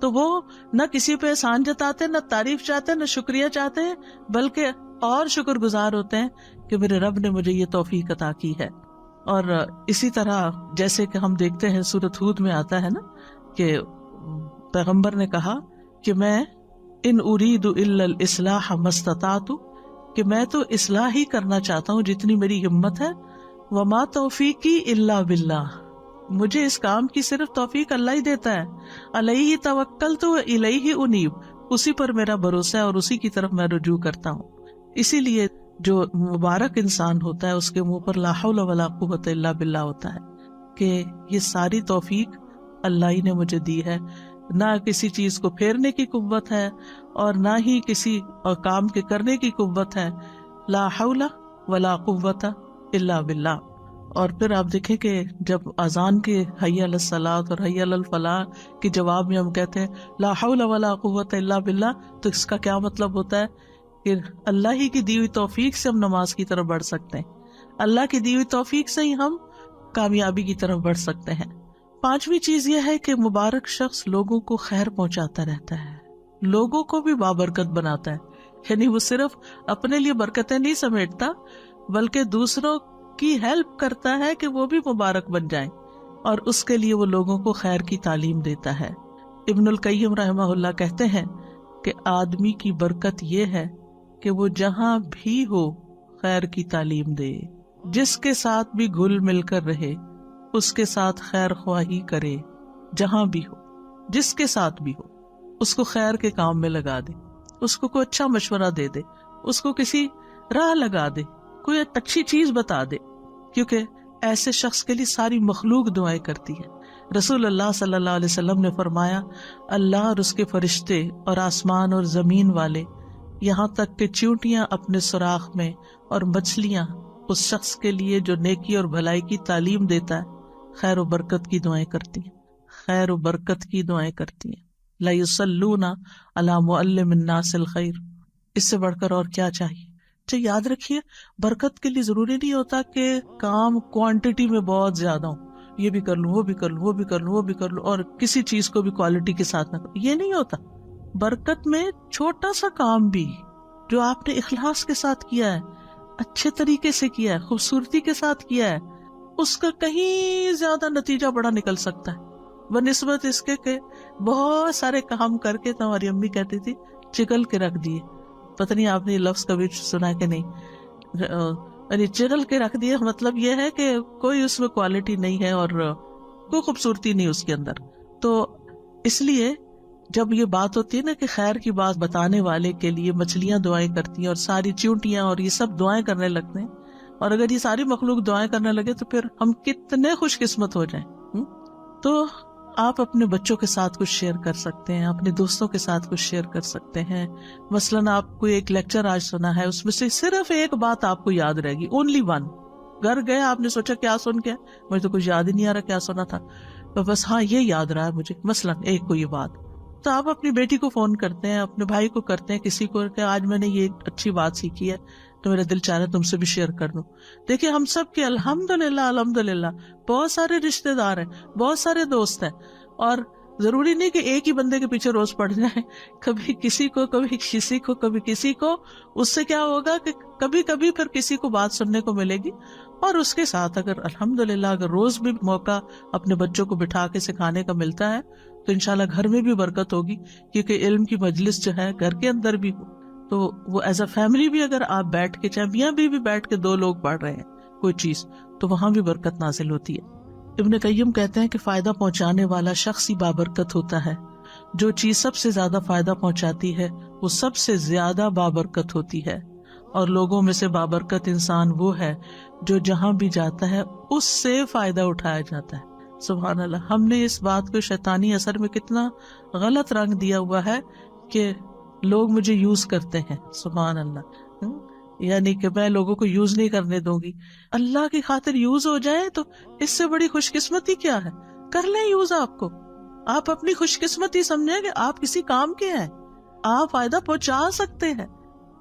تو وہ نہ کسی پہ احسان جتاتے، نہ تعریف چاہتے، نہ شکریہ چاہتے ہیں، بلکہ اور شکر گزار ہوتے ہیں کہ میرے رب نے مجھے یہ توفیق عطا کی ہے۔ اور اسی طرح جیسے کہ ہم دیکھتے ہیں سورۃ ہود میں آتا ہے نا کہ پیغمبر نے کہا کہ میں ان ارید الا الاصلاح ما استطعت، کہ میں تو اصلاح ہی کرنا چاہتا ہوں جتنی میری ہمت ہے، وما توفیقی الا باللہ، مجھے اس کام کی صرف توفیق اللہ ہی دیتا ہے، علیہ توکلت و الیہ انیب، اسی پر میرا بھروسہ ہے اور اسی کی طرف میں رجوع کرتا ہوں۔ اسی لیے جو مبارک انسان ہوتا ہے اس کے منہ پر لا حول ولا قوت الا باللہ ہوتا ہے کہ یہ ساری توفیق اللہ ہی نے مجھے دی ہے، نہ کسی چیز کو پھیرنے کی قوت ہے اور نہ ہی کسی کام کے کرنے کی قوت ہے، لا حول ولا قوت الا باللہ۔ اور پھر آپ دیکھیں کہ جب اذان کے حی علی الصلاۃ اور حی علی الفلاح کے جواب میں ہم کہتے ہیں لا حول ولا قوت الا باللہ، تو اس کا کیا مطلب ہوتا ہے کہ اللہ ہی کی دی ہوئی توفیق سے ہم نماز کی طرف بڑھ سکتے ہیں، اللہ کی دی ہوئی توفیق سے ہی ہم کامیابی کی طرف بڑھ سکتے ہیں۔ پانچویں چیز یہ ہے کہ مبارک شخص لوگوں کو خیر پہنچاتا رہتا ہے، لوگوں کو بھی بابرکت بناتا ہے، یعنی وہ صرف اپنے لیے برکتیں نہیں سمیٹتا بلکہ دوسروں کی ہیلپ کرتا ہے کہ وہ بھی مبارک بن جائیں، اور اس کے لیے وہ لوگوں کو خیر کی تعلیم دیتا ہے۔ ابن القیم رحمہ اللہ کہتے ہیں کہ آدمی کی برکت یہ ہے کہ وہ جہاں بھی ہو خیر کی تعلیم دے، جس کے ساتھ بھی گھل مل کر رہے اس کے ساتھ خیر خواہی کرے، جہاں بھی ہو جس کے ساتھ بھی ہو اس کو خیر کے کام میں لگا دے، اس کو کوئی اچھا مشورہ دے دے، اس کو کسی راہ لگا دے، کوئی اچھی چیز بتا دے، کیونکہ ایسے شخص کے لیے ساری مخلوق دعائیں کرتی ہے۔ رسول اللہ صلی اللہ علیہ وسلم نے فرمایا اللہ اور اس کے فرشتے اور آسمان اور زمین والے، یہاں تک کہ چیونٹیاں اپنے سوراخ میں اور مچھلیاں اس شخص کے لیے جو نیکی اور بھلائی کی تعلیم دیتا ہے خیر و برکت کی دعائیں کرتی ہیں، خیر و برکت کی دعائیں کرتی ہیں۔ لا یصلون علی معلم الناس الخیر، اس سے بڑھ کر اور کیا چاہیے؟ تو یاد رکھیے برکت کے لیے ضروری نہیں ہوتا کہ کام کوانٹٹی میں بہت زیادہ ہو، یہ بھی کر لوں، وہ بھی کر لوں، وہ بھی کر لوں، وہ بھی کر لوں، اور کسی چیز کو بھی کوالٹی کے ساتھ نہ کروں، یہ نہیں ہوتا۔ برکت میں چھوٹا سا کام بھی جو آپ نے اخلاص کے ساتھ کیا ہے، اچھے طریقے سے کیا ہے، خوبصورتی کے ساتھ کیا ہے، اس کا کہیں زیادہ نتیجہ بڑا نکل سکتا ہے بنسبت اس کے کہ بہت سارے کام کر کے، تو ہماری امی کہتی تھی چگل کے رکھ دیے۔ پتہ نہیں آپ نے یہ لفظ کبھی سنا کہ نہیں، یعنی چگل کے رکھ دیے مطلب یہ ہے کہ کوئی اس میں کوالٹی نہیں ہے اور کوئی خوبصورتی نہیں اس کے اندر۔ تو اس لیے جب یہ بات ہوتی ہے نا کہ خیر کی بات بتانے والے کے لیے مچھلیاں دعائیں کرتی ہیں اور ساری چیونٹیاں اور یہ سب دعائیں کرنے لگتے ہیں، اور اگر یہ ساری مخلوق دعائیں کرنے لگے تو پھر ہم کتنے خوش قسمت ہو جائیں۔ تو آپ اپنے بچوں کے ساتھ کچھ شیئر کر سکتے ہیں، اپنے دوستوں کے ساتھ کچھ شیئر کر سکتے ہیں۔ مثلاً آپ کو ایک لیکچر آج سنا ہے، اس میں سے صرف ایک بات آپ کو یاد رہے گی، اونلی ون۔ گھر گئے آپ نے سوچا کیا سن کے، مجھے تو کچھ یاد ہی نہیں آ رہا کیا سنا تھا، تو بس ہاں یہ یاد رہا ہے مجھے، مثلاً ایک کو یہ بات، تو آپ اپنی بیٹی کو فون کرتے ہیں، اپنے بھائی کو کرتے ہیں، کسی کو کہ آج میں نے یہ اچھی بات سیکھی ہے تو میرا دل چاہ رہا ہے تم سے بھی شیئر کر دوں۔ دیکھیں ہم سب کے الحمدللہ بہت سارے رشتے دار ہیں، بہت سارے دوست ہیں، اور ضروری نہیں کہ ایک ہی بندے کے پیچھے روز پڑ جائیں، کبھی کسی کو، کبھی کسی کو، کبھی کسی کو۔ اس سے کیا ہوگا کہ کبھی کبھی پھر کسی کو بات سننے کو ملے گی، اور اس کے ساتھ اگر الحمدللہ اگر روز بھی موقع اپنے بچوں کو بٹھا کے سکھانے کا ملتا ہے تو انشاءاللہ گھر میں بھی برکت ہوگی، کیونکہ علم کی مجلس جو ہے گھر کے اندر بھی ہو تو وہ ایز اے فیملی بھی اگر آپ بیٹھ کے، چاہے میاں بیوی بیٹھ کے دو لوگ پڑھ رہے ہیں کوئی چیز، تو وہاں بھی برکت نازل ہوتی ہے۔ ابن قیم کہتے ہیں کہ فائدہ پہنچانے والا شخص ہی بابرکت ہوتا ہے، جو چیز سب سے زیادہ فائدہ پہنچاتی ہے وہ سب سے زیادہ بابرکت ہوتی ہے، اور لوگوں میں سے بابرکت انسان وہ ہے جو جہاں بھی جاتا ہے اس سے فائدہ اٹھایا جاتا ہے. سبحان اللہ. ہم نے اس بات کو شیطانی اثر میں کتنا غلط رنگ دیا ہوا ہے کہ لوگ مجھے یوز کرتے ہیں. سبحان اللہ. یعنی کہ میں لوگوں کو یوز نہیں کرنے دوں گی. اللہ کی خاطر یوز ہو جائے تو اس سے بڑی خوش قسمتی کیا ہے. کر لیں یوز. آپ کو آپ اپنی خوش قسمتی سمجھیں کہ آپ کسی کام کے ہیں, آپ فائدہ پہنچا سکتے ہیں.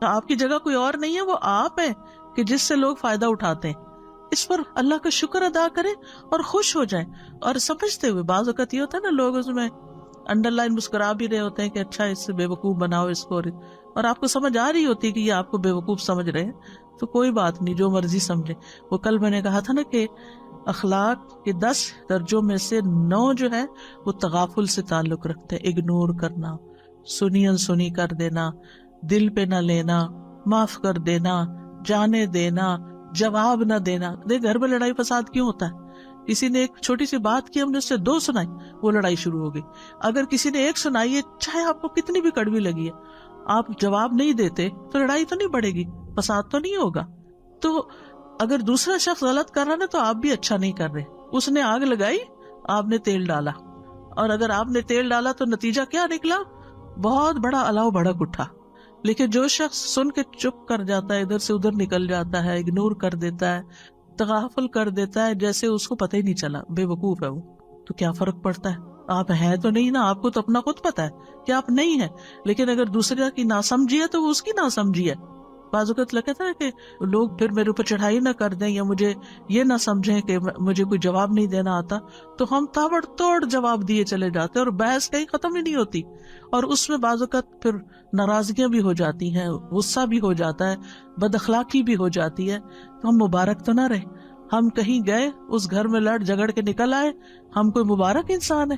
آپ کی جگہ کوئی اور نہیں ہے, وہ آپ ہیں کہ جس سے لوگ فائدہ اٹھاتے ہیں. اس پر اللہ کا شکر ادا کریں اور خوش ہو جائیں اور سمجھتے ہوئے. بعض اوقات یہ ہوتا ہے نا, لوگ اس میں انڈر لائن مسکرا بھی رہے ہوتے ہیں کہ اچھا اس سے بے وقوف بناؤ اس کو, اور آپ کو سمجھ آ رہی ہوتی ہے کہ یہ آپ کو بے وقوف سمجھ رہے ہیں, تو کوئی بات نہیں, جو مرضی سمجھے. وہ کل میں نے کہا تھا نا کہ اخلاق کے 10 درجوں میں سے 9 جو ہے وہ تغافل سے تعلق رکھتے ہیں. اگنور کرنا, سنی انسنی کر دینا, دل پہ نہ لینا, معاف کر دینا, جانے دینا, جواب نہ دینا. دیکھ گھر میں لڑائی فساد کیوں ہوتا ہے؟ کسی نے ایک چھوٹی سی بات کی, ہم نے اس سے 2 سنائی, وہ لڑائی شروع ہو گئی. اگر کسی نے 1 سنائی ہے, چاہے آپ کو کتنی بھی کڑوی لگی ہے, آپ جواب نہیں دیتے تو لڑائی تو نہیں بڑھے گی, فساد تو نہیں ہوگا. تو اگر دوسرا شخص غلط کر رہا ہے تو آپ بھی اچھا نہیں کر رہے. اس نے آگ لگائی, آپ نے تیل ڈالا, اور اگر آپ نے تیل ڈالا تو نتیجہ کیا نکلا؟ بہت بڑا الاؤ بھڑک اٹھا. لیکن جو شخص سن کے چپ کر جاتا ہے, ادھر سے ادھر نکل جاتا ہے, اگنور کر دیتا ہے, تغافل کر دیتا ہے, جیسے اس کو پتہ ہی نہیں چلا, بے وقوف ہے وہ, تو کیا فرق پڑتا ہے؟ آپ ہیں تو نہیں نا, آپ کو تو اپنا خود پتا ہے کہ آپ نہیں ہیں. لیکن اگر دوسرے کی ناسمجھی ہے تو وہ اس کی ناسمجھی ہے. بعض اوقات لگتا ہے کہ لوگ پھر میرے اوپر چڑھائی نہ کر دیں یا مجھے یہ نہ سمجھیں کہ مجھے کوئی جواب نہیں دینا آتا, تو ہم تابڑ توڑ جواب دیے چلے جاتے ہیں اور بحث کہیں ختم ہی نہیں ہوتی. اور اس میں بعض اوقات پھر ناراضگیاں بھی ہو جاتی ہیں, غصہ بھی ہو جاتا ہے, بد اخلاقی بھی ہو جاتی ہے. تو ہم مبارک تو نہ رہے. ہم کہیں گئے, اس گھر میں لڑ جھگڑ کے نکل آئے, ہم کوئی مبارک انسان ہے؟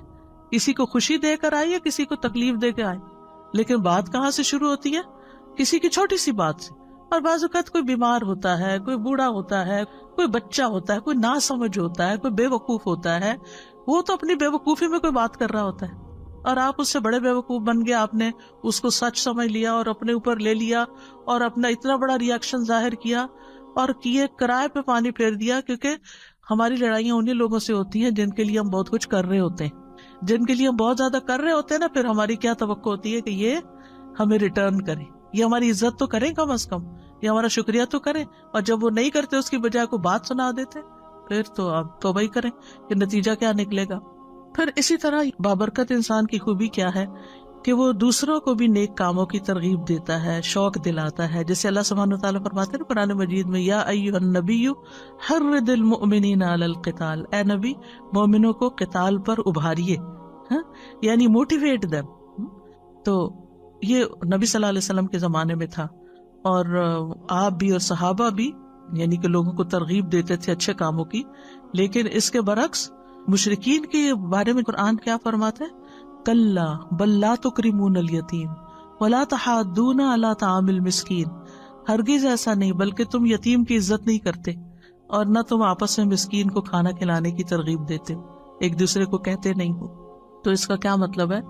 کسی کو خوشی دے کر آئے یا کسی کو تکلیف دے کے آئے؟ لیکن بات کہاں سے شروع ہوتی ہے؟ کسی کی چھوٹی سی بات سے. اور بعض اوقات کوئی بیمار ہوتا ہے, کوئی بوڑھا ہوتا ہے, کوئی بچہ ہوتا ہے, کوئی ناسمجھ ہوتا ہے, کوئی بے وقوف ہوتا ہے, وہ تو اپنی بے وقوفی میں کوئی بات کر رہا ہوتا ہے, اور آپ اس سے بڑے بے وقوف بن گئے. آپ نے اس کو سچ سمجھ لیا اور اپنے اوپر لے لیا اور اپنا اتنا بڑا ریاکشن ظاہر کیا اور کیے کرائے پہ پانی پھیر دیا. کیونکہ ہماری لڑائیاں انہیں لوگوں سے ہوتی ہیں جن کے لیے ہم بہت کچھ کر رہے ہوتے ہیں, جن کے لیے ہم بہت زیادہ کر رہے ہوتے ہیں نا. پھر ہماری کیا توقع ہوتی ہے کہ یہ ہمیں ریٹرن کرے, یہ ہماری عزت تو کریں کم از کم, یہ ہمارا شکریہ تو کریں. اور جب وہ نہیں کرتے, اس کی بجائے کو بات سنا دیتے, پھر تو آپ توبہ ہی کریں کہ نتیجہ کیا نکلے گا. پھر اسی طرح بابرکت انسان کی خوبی کیا ہے کہ وہ دوسروں کو بھی نیک کاموں کی ترغیب دیتا ہے, شوق دلاتا ہے. جیسے اللہ سبحانہ وتعالیٰ فرماتے ہیں قرآن مجید میں, یا ایھا النبی حرض المؤمنین علی القتال, اے نبی مومنوں کو قتال پر ابھاریے, یعنی موٹیویٹ دیم. تو یہ نبی صلی اللہ علیہ وسلم کے زمانے میں تھا, اور آپ بھی اور صحابہ بھی, یعنی کہ لوگوں کو ترغیب دیتے تھے اچھے کاموں کی. لیکن اس کے برعکس مشرکین کے بارے میں قرآن کیا فرماتا ہے؟ کلا بل لا تکرمون الیتیم ولا تحاضون علی طعام المسکین, ہرگز ایسا نہیں, بلکہ تم یتیم کی عزت نہیں کرتے اور نہ تم آپس میں مسکین کو کھانا کھلانے کی ترغیب دیتے ہو, ایک دوسرے کو کہتے نہیں ہو. تو اس کا کیا مطلب ہے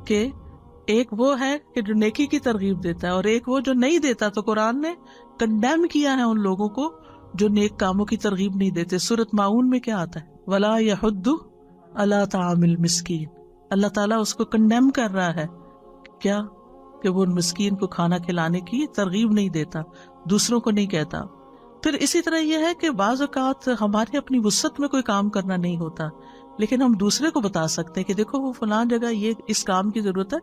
کہ ایک وہ ہے کہ جو نیکی کی ترغیب دیتا ہے اور ایک وہ جو نہیں دیتا. تو قرآن نے کنڈیم کیا ہے ان لوگوں کو جو نیک کاموں کی ترغیب نہیں دیتے. سورۃ ماؤن میں کیا آتا ہے؟ ولا یحض علی طعام المسکین. اللہ تعالیٰ اس کو کنڈیم کر رہا ہے, کیا کہ وہ مسکین کو کھانا کھلانے کی ترغیب نہیں دیتا, دوسروں کو نہیں کہتا. پھر اسی طرح یہ ہے کہ بعض اوقات ہمارے اپنی وسعت میں کوئی کام کرنا نہیں ہوتا, لیکن ہم دوسرے کو بتا سکتے ہیں کہ دیکھو وہ فلاں جگہ یہ اس کام کی ضرورت ہے,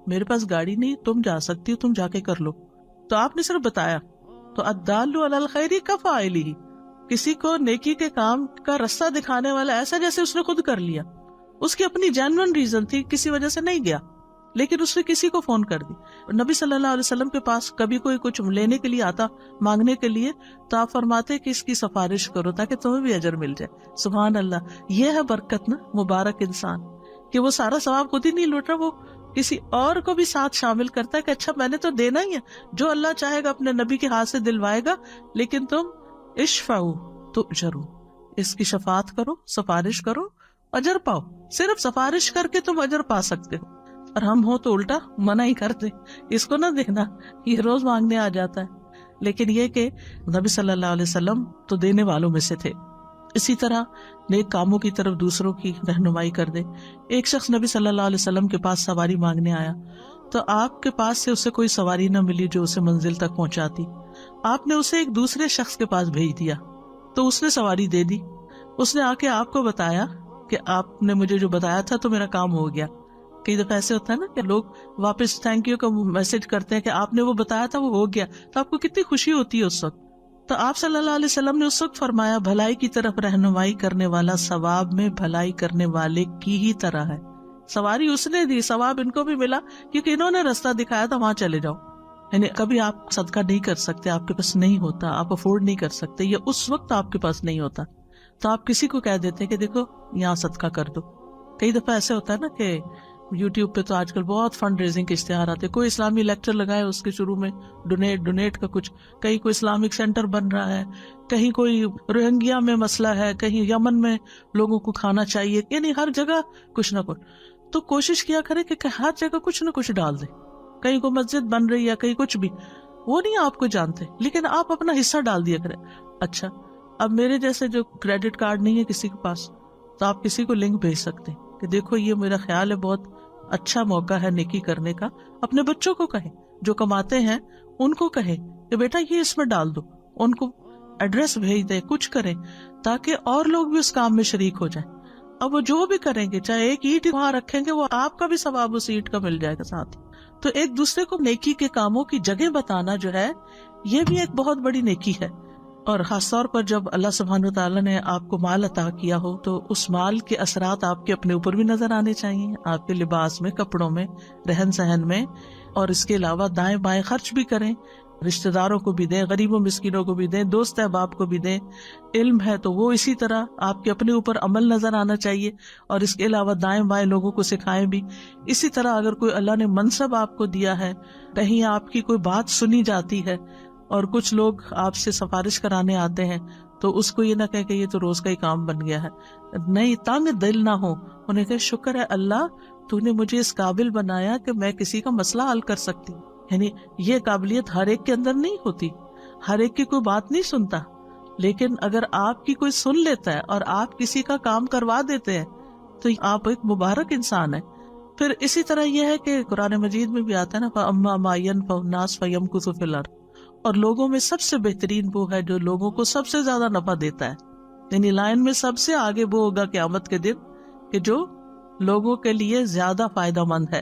میرے پاس گاڑی نہیں, تم جا سکتی ہو, تم جا کے کر لو. تو آپ نے صرف بتایا. تو الدال علی الخیر کفاعلہ, کسی کو نیکی کے کام کا رستہ دکھانے والا ایسا جیسے اس نے خود کر لیا. اس کی اپنی جینوئن ریزن تھی, کسی وجہ سے نہیں گیا, لیکن اس نے کسی کو فون کر دی. نبی صلی اللہ علیہ وسلم کے پاس کبھی کوئی کچھ لینے کے لیے آتا, مانگنے کے لیے, تو آپ فرماتے کہ اس کی سفارش کرو تاکہ تمہیں بھی اجر مل جائے. سبحان اللہ, یہ ہے برکت نا, مبارک انسان, کہ وہ سارا ثواب خود ہی نہیں لوٹ رہا, وہ کسی اور کو بھی ساتھ شامل کرتا ہے کہ اچھا میں نے تو دینا ہی ہے, جو اللہ چاہے گا اپنے نبی کے ہاتھ سے دلوائے گا, لیکن تم اشفعوا تؤجروا, اس کی شفاعت کرو, سفارش کرو, اجر پاؤ. صرف سفارش کر کے تم اجر پا سکتے ہو. اور ہم ہو تو الٹا منع ہی کرتے, اس کو نہ دیکھنا, یہ روز مانگنے آ جاتا ہے. لیکن یہ کہ نبی صلی اللہ علیہ وسلم تو دینے والوں میں سے تھے. اسی طرح نیک کاموں کی طرف دوسروں کی رہنمائی کر دے. ایک شخص نبی صلی اللہ علیہ وسلم کے پاس سواری مانگنے آیا تو آپ کے پاس سے اسے کوئی سواری نہ ملی جو اسے منزل تک پہنچاتی. آپ نے اسے ایک دوسرے شخص کے پاس بھیج دیا تو اس نے سواری دے دی. اس نے آ کے آپ کو بتایا کہ آپ نے مجھے جو بتایا تھا تو میرا کام ہو گیا. کئی دفعہ ایسے ہوتا ہے نا کہ لوگ واپس تھینک یو کا میسج کرتے ہیں کہ آپ نے وہ بتایا تھا وہ ہو گیا, تو آپ کو کتنی خوشی ہوتی ہے اس وقت. تو آپ صلی اللہ علیہ وسلم نے اس وقت فرمایا بھلائی کی طرف رہنمائی کرنے والا ثواب میں بھلائی کرنے والے کی ہی طرح ہے. سواری اس نے دی, ثواب ان کو بھی ملا کیونکہ انہوں نے راستہ دکھایا تھا, وہاں چلے جاؤ. یعنی کبھی آپ صدقہ نہیں کر سکتے, آپ کے پاس نہیں ہوتا, آپ افورڈ نہیں کر سکتے, یا اس وقت آپ کے پاس نہیں ہوتا تو آپ کسی کو کہہ دیتے کہ دیکھو یہاں صدقہ کر دو. کئی دفعہ ایسے ہوتا ہے نا کہ یوٹیوب پہ تو آج کل بہت فنڈ ریزنگ کے اشتہار آتے, کوئی اسلامی لیکچر لگائے اس کے شروع میں ڈونیٹ کا کچھ, کہیں کوئی اسلامک سینٹر بن رہا ہے, کہیں کوئی روہنگیا میں مسئلہ ہے, کہیں یمن میں لوگوں کو کھانا چاہیے, یعنی ہر جگہ کچھ نہ کچھ. تو کوشش کیا کرے کہ ہر جگہ کچھ نہ کچھ ڈال دے. کہیں کوئی مسجد بن رہی ہے, کہیں کچھ بھی, وہ نہیں آپ کو جانتے لیکن آپ اپنا حصہ ڈال دیا کرے. اچھا اب میرے جیسے جو کریڈٹ کارڈ نہیں ہے کسی کے پاس, تو آپ کسی کو لنک بھیج سکتے ہیں کہ دیکھو یہ میرا خیال ہے بہت اچھا موقع ہے نیکی کرنے کا. اپنے بچوں کو کہیں جو کماتے ہیں ان کو کہیں کہ بیٹا یہ اس میں ڈال دو, ان کو ایڈریس بھیج دیں, کچھ کریں تاکہ اور لوگ بھی اس کام میں شریک ہو جائیں. اب وہ جو بھی کریں گے, چاہے ایک اینٹ وہاں رکھیں گے, وہ آپ کا بھی ثواب اس اینٹ کا مل جائے گا ساتھ. تو ایک دوسرے کو نیکی کے کاموں کی جگہ بتانا جو ہے یہ بھی ایک بہت بڑی نیکی ہے. اور خاص طور پر جب اللہ سبحانہ وتعالیٰ نے آپ کو مال عطا کیا ہو تو اس مال کے اثرات آپ کے اپنے اوپر بھی نظر آنے چاہیے, آپ کے لباس میں, کپڑوں میں, رہن سہن میں. اور اس کے علاوہ دائیں بائیں خرچ بھی کریں, رشتہ داروں کو بھی دیں, غریبوں مسکینوں کو بھی دیں, دوست احباب کو بھی دیں. علم ہے تو وہ اسی طرح آپ کے اپنے اوپر عمل نظر آنا چاہیے, اور اس کے علاوہ دائیں بائیں لوگوں کو سکھائیں بھی. اسی طرح اگر کوئی اللہ نے منصب آپ کو دیا ہے, کہیں آپ کی کوئی بات سنی جاتی ہے اور کچھ لوگ آپ سے سفارش کرانے آتے ہیں, تو اس کو یہ نہ کہے کہ یہ تو روز کا ہی کام بن گیا ہے. نہیں, تنگ دل نہ ہو, انہیں کہ شکر ہے اللہ تو نے مجھے اس قابل بنایا کہ میں کسی کا مسئلہ حل کر سکتی. یعنی یہ قابلیت ہر ایک کے اندر نہیں ہوتی, ہر ایک کی کوئی بات نہیں سنتا, لیکن اگر آپ کی کوئی سن لیتا ہے اور آپ کسی کا کام کروا دیتے ہیں تو آپ ایک مبارک انسان ہیں. پھر اسی طرح یہ ہے کہ قرآن مجید میں بھی آتا ہے نا فَأَمَّا مَا يَنْفَعُ النَّاسَ فَيَمْكُثُ فِي الْأَرْضِ, اور لوگوں میں سب سے بہترین وہ ہے جو لوگوں کو سب سے زیادہ نفع دیتا ہے. یعنی لائن میں سب سے آگے وہ ہوگا قیامت کے دن کہ جو لوگوں کے لیے زیادہ فائدہ مند ہے.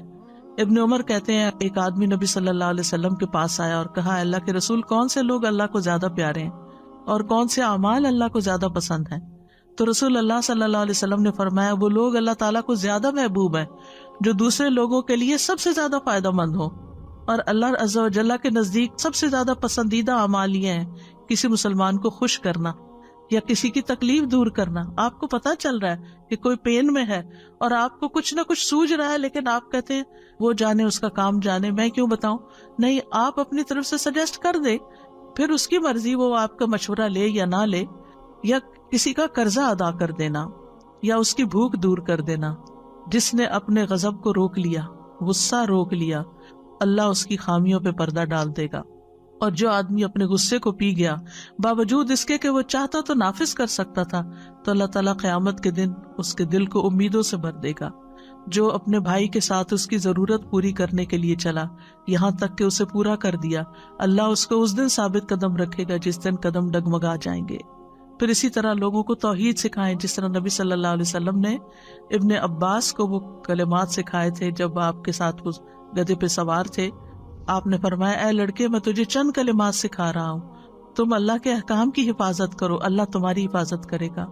ابن عمر کہتے ہیں ایک آدمی نبی صلی اللہ علیہ وسلم کے پاس آیا اور کہا اللہ کے رسول کون سے لوگ اللہ کو زیادہ پیارے ہیں اور کون سے اعمال اللہ کو زیادہ پسند ہیں؟ تو رسول اللہ صلی اللہ علیہ وسلم نے فرمایا وہ لوگ اللہ تعالیٰ کو زیادہ محبوب ہیں جو دوسرے لوگوں کے لیے سب سے زیادہ فائدہ مند ہوں, اور اللہ عز و جل کے نزدیک سب سے زیادہ پسندیدہ اعمال یہ ہیں کسی مسلمان کو خوش کرنا یا کسی کی تکلیف دور کرنا. آپ کو پتا چل رہا ہے کہ کوئی پین میں ہے اور آپ کو کچھ نہ کچھ سوج رہا ہے, لیکن آپ کہتے ہیں وہ جانے, اس کا کام جانے, میں کیوں بتاؤں. نہیں, آپ اپنی طرف سے سجیسٹ کر دیں, پھر اس کی مرضی, وہ آپ کا مشورہ لے یا نہ لے. یا کسی کا قرضہ ادا کر دینا یا اس کی بھوک دور کر دینا. جس نے اپنے غضب کو روک لیا, غصہ روک لیا, اللہ اس کی خامیوں پہ پردہ ڈال دے گا. اور جو آدمی اپنے غصے کو پی گیا باوجود اس کے کہ وہ چاہتا تو نافذ کر سکتا تھا, تو اللہ تعالیٰ قیامت کے دن اس کے دل کو امیدوں سے بھر دے گا. جو اپنے بھائی کے ساتھ اس کی ضرورت پوری کرنے کے لیے چلا یہاں تک کہ اسے پورا کر دیا, اللہ اس کو اس دن ثابت قدم رکھے گا جس دن قدم ڈگمگا جائیں گے. پھر اسی طرح لوگوں کو توحید سکھائیں, جس طرح نبی صلی اللہ علیہ وسلم نے ابن عباس کو وہ کلمات سکھائے تھے جب آپ کے ساتھ وہ گدھے پہ سوار تھے. آپ نے فرمایا اے لڑکے میں تجھے چند کلمات سکھا رہا ہوں, تم اللہ کے احکام کی حفاظت کرو, اللہ تمہاری حفاظت کرے گا.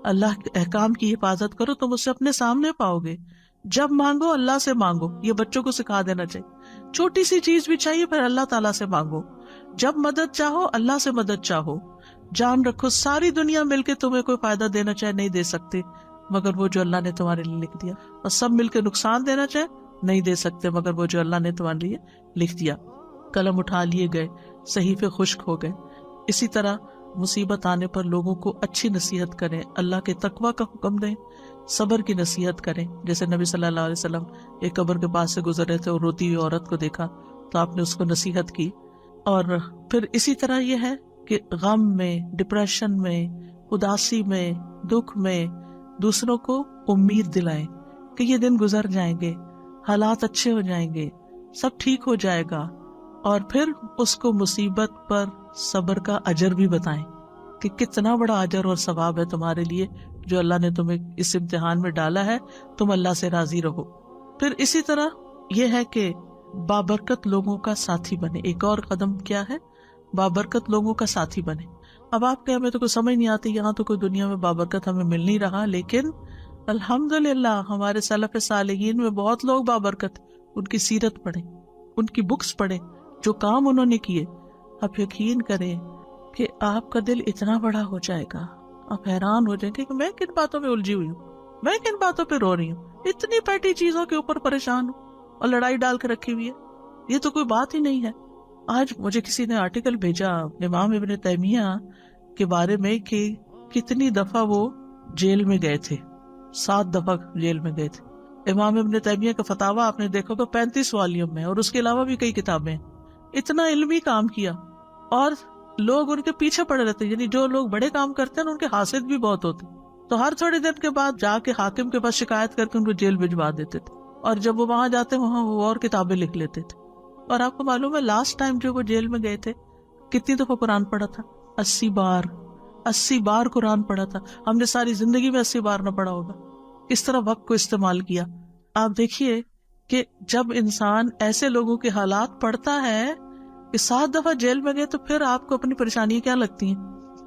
اللہ کے احکام کی حفاظت کرو, تم اسے اپنے سامنے پاؤ گے. جب مانگو اللہ سے مانگو, یہ بچوں کو سکھا دینا چاہیے. چھوٹی سی چیز بھی چاہیے پھر اللہ تعالیٰ سے مانگو. جب مدد چاہو اللہ سے مدد چاہو. جان رکھو ساری دنیا مل کے تمہیں کوئی فائدہ دینا چاہے نہیں دے سکتے مگر وہ جو اللہ نے تمہارے لیے لکھ دیا, اور سب مل کے نقصان دینا چاہے نہیں دے سکتے مگر وہ جو اللہ نے تمہارے لیے لکھ دیا. قلم اٹھا لیے گئے, صحیفے خشک ہو گئے. اسی طرح مصیبت آنے پر لوگوں کو اچھی نصیحت کریں, اللہ کے تقوی کا حکم دیں, صبر کی نصیحت کریں. جیسے نبی صلی اللہ علیہ وسلم ایک قبر کے پاس سے گزر رہے تھے اور روتی ہوئی عورت کو دیکھا تو آپ نے اس کو نصیحت کی اور پھر اسی طرح یہ ہے کہ غم میں، ڈپریشن میں، اداسی میں، دکھ میں دوسروں کو امید دلائیں کہ یہ دن گزر جائیں گے، حالات اچھے ہو جائیں گے، سب ٹھیک ہو جائے گا، اور پھر اس کو مصیبت پر صبر کا اجر بھی بتائیں کہ کتنا بڑا اجر اور ثواب ہے تمہارے لیے جو اللہ نے تمہیں اس امتحان میں ڈالا ہے، تم اللہ سے راضی رہو۔ پھر اسی طرح یہ ہے کہ بابرکت لوگوں کا ساتھی بنے۔ ایک اور قدم کیا ہے؟ بابرکت لوگوں کا ساتھی بنے۔ اب آپ کے ہمیں تو کوئی سمجھ نہیں آتی، یہاں تو کوئی دنیا میں بابرکت ہمیں مل نہیں رہا، لیکن الحمدللہ ہمارے سلف صالحین میں بہت لوگ بابرکت، ان کی سیرت پڑھیں، ان کی بکس پڑھیں، جو کام انہوں نے کیے، آپ یقین کریں کہ آپ کا دل اتنا بڑا ہو جائے گا، آپ حیران ہو جائیں گے کہ میں کن باتوں میں الجھی ہوئی ہوں، میں کن باتوں پہ رو رہی ہوں، اتنی پیٹی چیزوں کے اوپر پریشان ہوں اور لڑائی ڈال کے رکھی ہوئی ہے، یہ تو کوئی بات ہی نہیں ہے۔ آج مجھے کسی نے آرٹیکل بھیجا امام ابن تیمیہ کے بارے میں کہ کتنی دفعہ وہ جیل میں گئے تھے، 7 دفعہ جیل میں گئے تھے۔ امام ابن تیمیہ کا فتاویٰ آپ نے دیکھو تو 35 والیوم میں، اور اس کے علاوہ بھی کئی کتابیں، اتنا علمی کام کیا، اور لوگ ان کے پیچھے پڑے رہتے، یعنی جو لوگ بڑے کام کرتے ہیں ان کے حاسد بھی بہت ہوتے، تو ہر تھوڑے دن کے بعد جا کے حاکم کے پاس شکایت کر کے ان کو جیل بھجوا دیتے تھے، اور جب وہ وہاں جاتے وہاں وہ اور کتابیں لکھ لیتے تھے۔ اور آپ کو معلوم ہے لاسٹ ٹائم جو وہ جیل میں گئے تھے کتنی دفعہ قرآن پڑھا تھا؟ 80 بار، 80 بار قرآن پڑھا تھا۔ ہم نے ساری زندگی میں 80 بار نہ پڑھا ہوگا۔ کس طرح وقت کو استعمال کیا۔ آپ دیکھیے کہ جب انسان ایسے لوگوں کے حالات پڑھتا ہے کہ 7 دفعہ جیل میں گئے، تو پھر آپ کو اپنی پریشانیاں کیا لگتی ہیں؟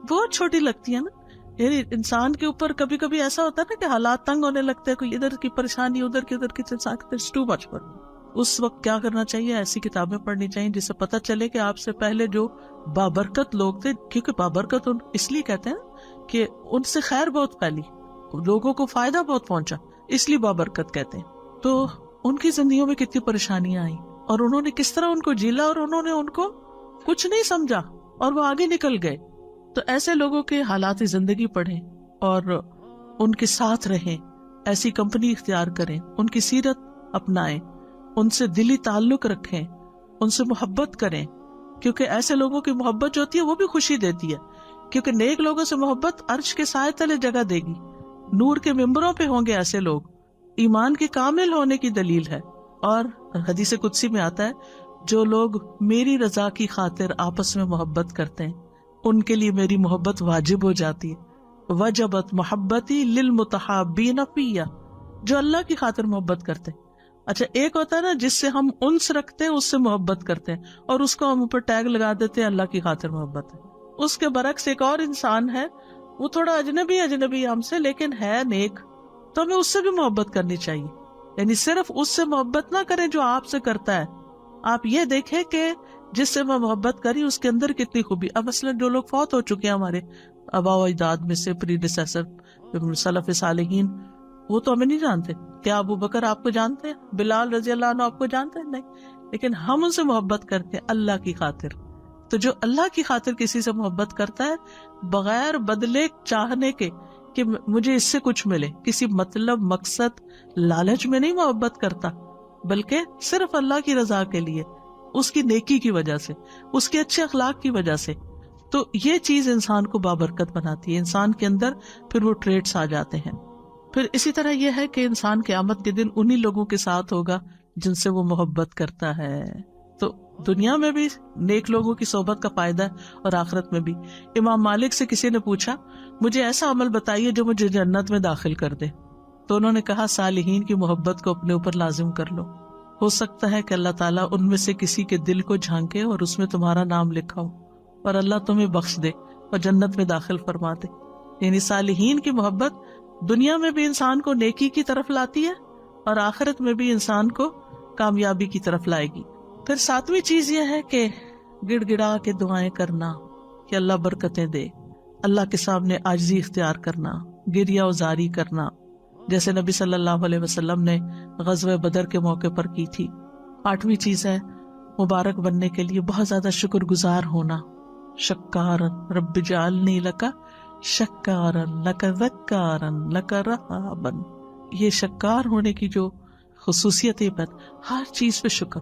بہت چھوٹی لگتی ہیں نا۔ یعنی انسان کے اوپر کبھی کبھی ایسا ہوتا ہے نا کہ حالات تنگ ہونے لگتے ہیں، کوئی ادھر کی پریشانی ادھر کی ٹو مچ پر۔ اس وقت کیا کرنا چاہیے؟ ایسی کتابیں پڑھنی چاہیے جس سے پتہ چلے کہ آپ سے پہلے جو بابرکت لوگ تھے، کیونکہ بابرکت اس لیے کہتے ہیں کہ ان سے خیر بہت پھیلی، لوگوں کو فائدہ بہت پہنچا، اس لیے بابرکت کہتے ہیں۔ تو ان کی زندگیوں میں کتنی پریشانیاں آئیں، اور انہوں نے کس طرح ان کو جیلا، اور انہوں نے ان کو کچھ نہیں سمجھا اور وہ آگے نکل گئے۔ تو ایسے لوگوں کے حالات زندگی پڑھیں اور ان کے ساتھ رہیں، ایسی کمپنی اختیار کریں، ان کی سیرت اپنائیں، ان سے دلی تعلق رکھیں، ان سے محبت کریں، کیونکہ ایسے لوگوں کی محبت جو ہوتی ہے وہ بھی خوشی دیتی ہے، کیونکہ نیک لوگوں سے محبت عرش کے سائے تلے جگہ دے گی، نور کے ممبروں پہ ہوں گے ایسے لوگ، ایمان کے کامل ہونے کی دلیل ہے۔ اور حدیث قدسی میں آتا ہے جو لوگ میری رضا کی خاطر آپس میں محبت کرتے ہیں ان کے لیے میری محبت واجب ہو جاتی ہے، وجبت محبتی للمتحابین فیہ، جو اللہ کی خاطر محبت کرتے ہیں۔ اچھا، ایک ہوتا ہے نا جس سے ہم انس رکھتے ہیں، اس سے محبت کرتے ہیں، اور اس کو ہم اوپر ٹیگ لگا دیتے ہیں اللہ کی خاطر محبت ہے۔ اس کے برعکس ایک اور انسان ہے، وہ تھوڑا اجنبی ہم سے، لیکن ہے نیک، تو ہمیں اس سے بھی محبت کرنی چاہیے۔ یعنی صرف اس سے محبت نہ کریں جو آپ سے کرتا ہے، آپ یہ دیکھیں کہ جس سے میں محبت کری اس کے اندر کتنی خوبی۔ اب مثلا جو لوگ فوت ہو چکے ہیں ہمارے آباء و اجداد میں سے، پریڈیسیسر سلف صالحین، وہ تو ہمیں نہیں جانتے۔ کیا ابو بکر آپ کو جانتے ہیں؟ بلال رضی اللہ عنہ آپ کو جانتے ہیں؟ نہیں، لیکن ہم ان سے محبت کرتے ہیں اللہ کی خاطر۔ تو جو اللہ کی خاطر کسی سے محبت کرتا ہے بغیر بدلے چاہنے کے کہ مجھے اس سے کچھ ملے، کسی مطلب مقصد لالچ میں نہیں محبت کرتا، بلکہ صرف اللہ کی رضا کے لیے، اس کی نیکی کی وجہ سے، اس کے اچھے اخلاق کی وجہ سے، تو یہ چیز انسان کو بابرکت بناتی ہے، انسان کے اندر پھر وہ ٹریٹس آ جاتے ہیں۔ پھر اسی طرح یہ ہے کہ انسان قیامت کے دن انہی لوگوں کے ساتھ ہوگا جن سے وہ محبت کرتا ہے۔ تو دنیا میں بھی نیک لوگوں کی صحبت کا فائدہ ہے اور آخرت میں بھی۔ امام مالک سے کسی نے پوچھا مجھے ایسا عمل بتائیے جو مجھے جنت میں داخل کر دے، تو انہوں نے کہا صالحین کی محبت کو اپنے اوپر لازم کر لو، ہو سکتا ہے کہ اللہ تعالیٰ ان میں سے کسی کے دل کو جھانکے اور اس میں تمہارا نام لکھا ہو، اور اللہ تمہیں بخش دے اور جنت میں داخل فرما دے۔ یعنی صالحین کی محبت دنیا میں بھی انسان کو نیکی کی طرف لاتی ہے اور آخرت میں بھی انسان کو کامیابی کی طرف لائے گی۔ پھر 7ویں چیز یہ ہے کہ گڑ گڑا کے دعائیں کرنا کہ اللہ برکتیں دے، اللہ کے سامنے عاجزی اختیار کرنا، گریہ وزاری کرنا، جیسے نبی صلی اللہ علیہ وسلم نے غزوہ بدر کے موقع پر کی تھی۔ 8ویں چیز ہے مبارک بننے کے لیے بہت زیادہ شکر گزار ہونا، شکارن رب جعلنی لک شکارن لک ذکارن لک رہابن، یہ شکار ہونے کی جو خصوصیت ہے، ہر چیز پہ شکر،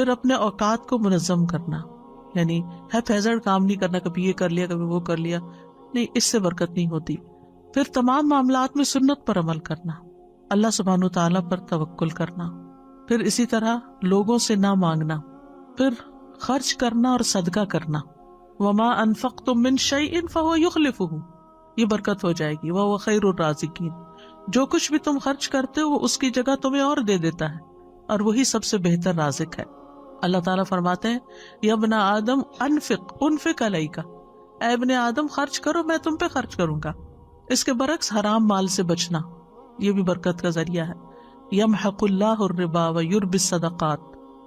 پھر اپنے اوقات کو منظم کرنا، یعنی ہے فیضڑ کام نہیں کرنا، کبھی یہ کر لیا کبھی وہ کر لیا، نہیں، اس سے برکت نہیں ہوتی۔ پھر تمام معاملات میں سنت پر عمل کرنا، اللہ سبحانہ تعالیٰ پر توکل کرنا، پھر اسی طرح لوگوں سے نہ مانگنا، پھر خرچ کرنا اور صدقہ کرنا، وما انفقتم من شیء فہو یخلفہ، یہ برکت ہو جائے گی، وہو خیر الرازقین، جو کچھ بھی تم خرچ کرتے ہو وہ اس کی جگہ تمہیں اور دے دیتا ہے، اور وہی سب سے بہتر رازق ہے۔ اللہ تعالیٰ فرماتے ہیں یا ابن آدم انفق علیک، اے ابن آدم خرچ کرو، میں تم پہ خرچ کروں گا۔ اس کے برعکس حرام مال سے بچنا، یہ بھی برکت کا ذریعہ ہے۔ یمحق اللہ الربا ویربی الصدقات،